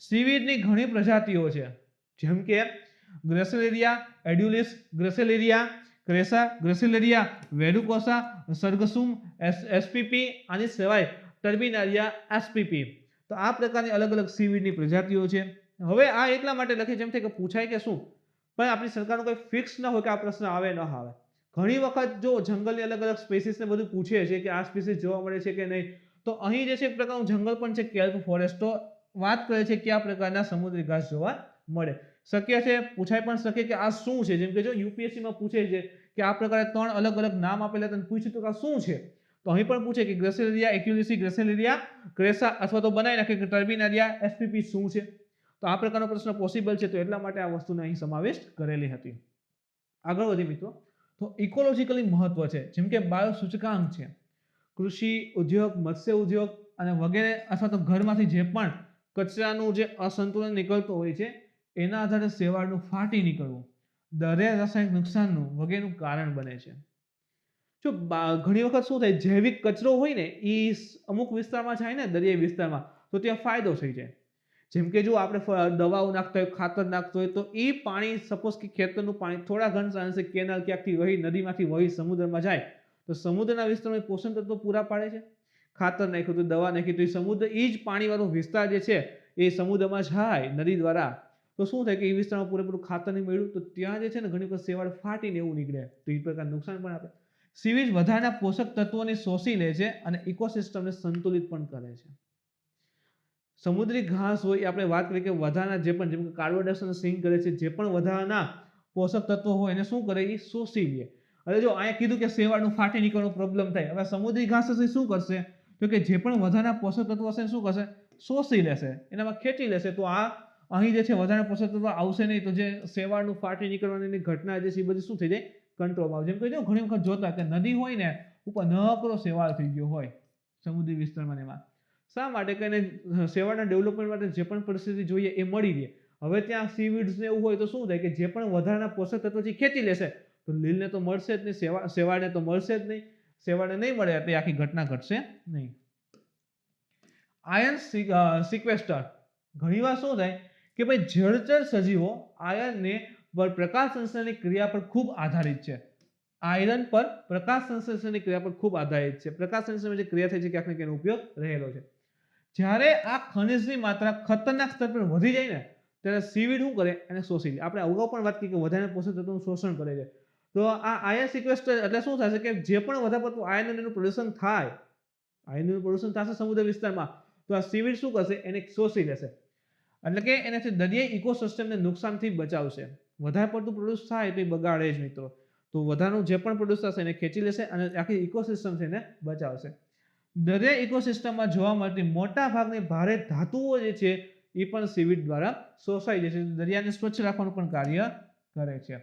સીવીડની ઘણી પ્રજાતિઓ છે, જેમ કે ગ્રેસેલેરિયા એડ્યુલિસ, ગ્રેસેલેરિયા ક્રેસા, ગ્રેસેલેરિયા વેરુકોસા, સરગસુમ એસપીપી, આની સિવાય ટર્બિનારિયા એસપીપી. તો આ પ્રકારની અલગ અલગ સીવીડની પ્રજાતિઓ છે. હવે આ એટલા માટે લખે જેમ થાય કે પૂછાય કે શું, પણ આપણી સરકારનું કોઈ ફિક્સ ન હોય કે આ પ્રશ્ન આવે ન આવે. ઘણી વખત જો જંગલની અલગ અલગ સ્પેસીસને બધું પૂછે છે કે આ સ્પીસીસ જોવા મળે છે કે નહીં, તો અહીં જે છે એક પ્રકારનું જંગલ પણ છે કેલ્પ ફોરેસ્ટ, તો વાત કરે છે કયા પ્રકારના સમુદ્રી ઘાસ જોવા મળે. શક્ય છે પૂછાય પણ શકે કે આ શું છે, જેમ કે જો યુપીએસસીમાં પૂછે છે કે આ પ્રકારે 3 અલગ અલગ નામ આપેલા તને પૂછ્યું તો આ શું છે, તો અહીં પણ પૂછે કે ગ્રેસેલેરિયા એક્યુલિસી, ગ્રેસેલેરિયા ક્રેસા, અથવા તો બનાવી નાખે કે ટર્બિનારિયા એસપીપી શું છે. તો આ પ્રકારનો પ્રશ્ન પોસિબલ છે, તો એટલા માટે આ વસ્તુને અહીં સમાવેશ કરેલી હતી. આગળ વધી મિત્રો, તો ઇકોલોજીકલી મહત્વ છે, જેમ કે બાયો સૂચકાંક છે, કૃષિ ઉદ્યોગ, મત્સ્ય ઉદ્યોગ અને વગેરે, અથવા તો ઘરમાંથી જે પણ કચરાનું જે અસંતુલન નીકળતું હોય છે એના આધારે શેવાળનું ફાટી નીકળવું દરિયા રાસાયણિક નુકસાનનું વગેરેનું કારણ બને છે. જો ઘણી વખત શું થાય, જૈવિક કચરો હોય ને એ અમુક વિસ્તારમાં જાય ને દરિયાઈ વિસ્તારમાં, તો ત્યાં ફાયદો થઈ જાય. જેમ કે જો આપણે દવાઓ નાખતા હોય, ખાતર નાખતા હોય, તો એ પાણી સપોઝ કે ખેતરનું પાણી થોડા ઘણા અંશે કેનાલ ક્યાંકથી વહી, નદીમાંથી વહી સમુદ્રમાં જાય, તો સમુદ્રના વિસ્તારમાં પોષણ તત્વો પૂરા પાડે છે. ખાતર નાખ્યું તો, દવા નાખી તો એ સમુદ્ર, એ જ પાણીવાળો વિસ્તાર જે છે એ સમુદ્રમાં જાય નદી દ્વારા, તો શું થાય કે એ વિસ્તારમાં પૂરેપૂરું ખાતર નહીં મળ્યું, તો ત્યાં જે છે ને ઘણી વખત શેવાળ ફાટીને એવું નીકળે, તો એ પ્રકાર નુકસાન પણ આપે. સીવીડ વધારાના પોષક તત્વોને શોષી લે છે અને ઇકોસિસ્ટમને સંતુલિત પણ કરે છે. સમુદ્રી ઘાસ હોય એ આપણે વાત કરીએ કે વધારાના જે પણ, જેમ કે કાર્બન ડાયોક્સાઇડ સિંક કરે છે, જે પણ વધારાના પોષક તત્વો હોય એને શું કરે, એ શોષી લે. હવે જો અહીંયા કીધું કે શેવાળનું ફાટી નીકળવાનો પ્રોબ્લેમ થાય, હવે સમુદ્રી ઘાસ હશે શું કરશે, તો કે જે પણ વધારાના પોષક તત્વો હશે શું કરશે, શોષી લેશે, એનામાં ખેંચી લેશે. તો આ અહીં જે છે વધારાના પોષક તત્વો આવશે નહીં, તો જે શેવાળનું ફાટી નીકળવાની ઘટના જે છે એ બધી શું થઈ જાય, કંટ્રોલમાં આવે. જેમ કે જો ઘણી વખત જોતા કે નદી હોય ને ઉપર નકરો શેવાળ થઈ ગયો હોય સમુદ્રી વિસ્તારમાં, એમાં શા માટે કે શેવાળના ડેવલપમેન્ટ માટે જે પણ પરિસ્થિતિ જોઈએ એ મળી રહે. હવે ત્યાં સીવીડ્સ ને એવું હોય તો શું થાય કે જે પણ વધારાના પોષક તત્વો છે ખેંચી લેશે, તો લીલને તો મળશે જ નહીં, શેવાળને તો મળશે જ નહીં, શેવાળને નહીં મળે એટલે આખી ઘટના ઘટશે નહીં. આયર્ન સિક્વેસ્ટર, ઘણીવાર શું થાય કે ભાઈ જળચર સજીવો આયર્નને પ્રકાશ સંશ્લેષણની ક્રિયા પર ખૂબ આધારિત છે. આયર્ન પર પ્રકાશ સંશ્લેષણની ક્રિયા પર ખૂબ આધારિત છે. પ્રકાશ સંશ્લેષણની જે ક્રિયા થાય છે ક્યાંક ને ક્યાંક ઉપયોગ રહેલો છે. જ્યારે આ ખનિજની માત્રા ખતરનાક સ્તર પર વધી જાય ને ત્યારે સીવીડ શું કરે, એને શોષી લે. આપણે અગાઉ પણ વાત કરી કે વધારે પોષક તત્વોનું શોષણ કરે છે. તો આ આયર્ન સિક્વેસ્ટર એટલે શું થશે કે જે પણ વધારે પડતું આયર્નનું પ્રોડક્શન થાય, આયર્નનું પ્રોડક્શન થશે સમુદ્ર વિસ્તારમાં, તો આ સીવીડ શું કરશે, એને શોષી લેશે. એટલે કે એનાથી દરિયાઈ ઇકોસિસ્ટમને નુકસાનથી બચાવશે. વધારે પડતું પ્રોડ્યુસ થાય તો એ બગાડે જ મિત્રો. તો વધારાનું જે પણ પ્રોડ્યુસ થશે એને ખેંચી લેશે અને આખી ઇકોસિસ્ટમ છે એને બચાવશે. દરિયાઈ ઇકોસિસ્ટમમાં જોવા મળતી મોટા ભાગની ભારે ધાતુઓ જે છે એ પણ સીવીડ દ્વારા શોષાઈ જાય છે. દરિયાને સ્વચ્છ રાખવાનું પણ કાર્ય કરે છે.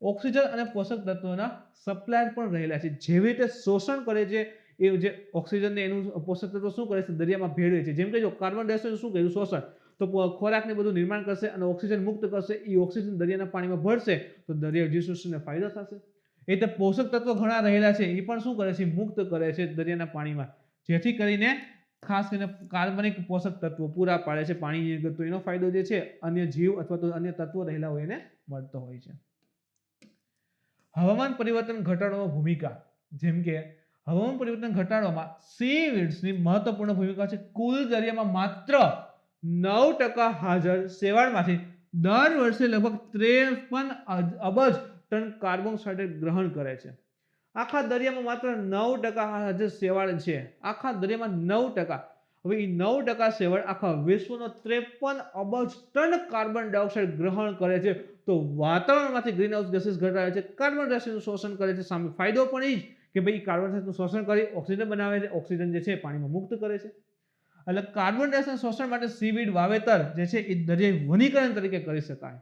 ઓક્સિજન અને પોષક તત્વોના સપ્લાયર પણ રહેલા છે. જેવી રીતે શોષણ કરે છે એ જે ઓક્સિજનને એનું પોષક તત્વો શું કરે છે, દરિયામાં ભેળવે છે. જેમ કે જો કાર્બન ડાયોક્સાઇડ શું કર્યું, શોષણ, તો ખોરાકને બધું નિર્માણ કરશે અને ઓક્સિજન મુક્ત કરશે. એ ઓક્સિજન દરિયાના પાણીમાં ભળશે તો દરિયાઈ જીવસૃષ્ટિને ફાયદો થશે. એ રીતે પોષક તત્વો ઘણા રહેલા છે એ પણ શું કરે છે, મુક્ત કરે છે દરિયાના પાણીમાં, જેથી કરીને ખાસ કરીને કાર્બનિક પોષક તત્વો પૂરા પાડે છે પાણીની અંદર. તો એનો ફાયદો જે છે અન્ય જીવ અથવા તો અન્ય તત્વો રહેલા હોય એને મળતો હોય છે. હવામાન પરિવર્તન ઘટાડવામાં ભૂમિકા, જેમ કે હવામાન પરિવર્તન ઘટાડવામાં સીવીડ્સની મહત્વપૂર્ણ ભૂમિકા છે. કુલ દરિયામાં માત્ર 9% હાજર શેવાળમાંથી દર વર્ષે લગભગ 53 અબજ ટન કાર્બન ડાયોક્સાઇડ ગ્રહણ કરે છે. આખા દરિયામાં માત્ર 9% હાજર શેવાળ છે. આખા દરિયામાં 9%. હવે એ 9% શેવાળ આખા વિશ્વનો 53 અબજ ટન કાર્બન ડાયોક્સાઇડ ગ્રહણ કરે છે. તો વાતાવરણમાંથી ગ્રીનહાઉસ ગેસીસ ઘટાડે છે, કાર્બન ડાયોક્સાઇડનું શોષણ કરે છે. સામે ફાયદો પણ એ જ કે ભાઈ કાર્બન ડાયોક્સાઇડનું શોષણ કરી ઓક્સિજન બનાવે છે, ઓક્સિજન જે છે પાણીમાં મુક્ત કરે છે. એટલે કાર્બન ડાયોક્સાઇડ શોષણ માટે સીવીડ વાવેતર જે છે એ દરિયાઈ વનીકરણ તરીકે કરી શકાય.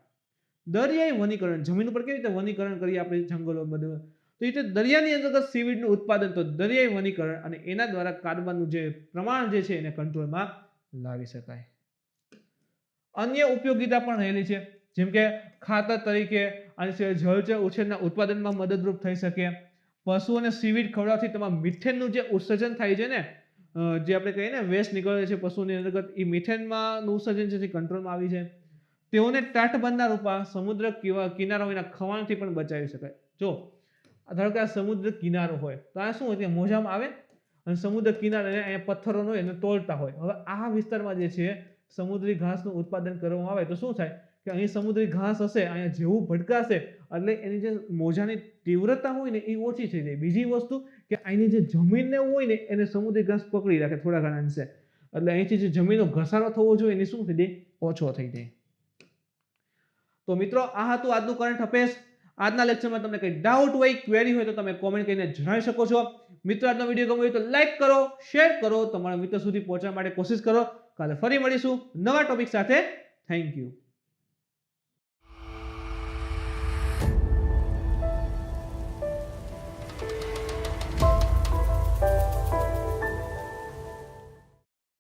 દરિયાઈ વનીકરણ, જમીન ઉપર કેવી રીતે વનીકરણ કરીએ આપણે, જંગલો બધું, તો એ રીતે દરિયાની અંતર્ગત સીવીડનું ઉત્પાદન, તો દરિયાઈ વનીકરણ, અને એના દ્વારા કાર્બનનું જે પ્રમાણ જે છે એને કંટ્રોલમાં લાવી શકાય. અન્ય ઉપયોગિતા પણ રહેલી છે, જેમ કે ખાતર તરીકે અને જળચર ઉછેરના ઉત્પાદનમાં મદદરૂપ થઈ શકે. પશુઓને સીવીડ ખવડાવવાથી તમામ મિથેનનું જે ઉત્સર્જન થાય છે ને, જે આપણે કહીએ ને વેસ્ટ નીકળે છે પશુની અંતર્ગત, એ મિથેનમાં ઉત્સર્જન છે કંટ્રોલમાં આવી જાય. તેઓને તટબંધના રૂપમાં સમુદ્ર કિનારાઓના ખવાણથી પણ બચાવી શકાય. જો ધારો કે આ સમુદ્ર કિનારો હોય તો આ શું હોય, ત્યાં મોજામાં આવે અને સમુદ્ર કિનારે અહીંયા પથ્થરોનો એને તોડતા હોય. હવે આ વિસ્તારમાં જે છે સમુદ્રી ઘાસનું ઉત્પાદન કરવામાં આવે તો શું થાય કે અહીં સમુદ્રી ઘાસ હશે, અહીંયા જેવું ભટકાશે એટલે એની જે મોજાની તીવ્રતા હોય ને એ ઓછી થઈ જાય. બીજી વસ્તુ કે અહીંની જે જમીન ને હોય ને એને સમુદ્રી ઘાસ પકડી રાખે થોડા ઘણા અંશે, એટલે અહીંથી જે જમીનનો ઘસારો થવો જોઈએ એને શું થઈ જાય, ઓછો થઈ જાય. તો મિત્રો આ હતું આજનું કરંટ અફેર્સ. આજના લેક્ચરમાં તમને કંઈ ડાઉટ હોય, ક્વેરી હોય તો તમે કોમેન્ટ કરીને જણાવી શકો છો. મિત્રો આજનો વિડીયો ગમ્યો હોય તો લાઈક કરો, શેર કરો, તમારા મિત્રો સુધી પહોંચવા માટે કોશિશ કરો. કાલે ફરી મળીશું નવા ટોપિક સાથે. Thank you.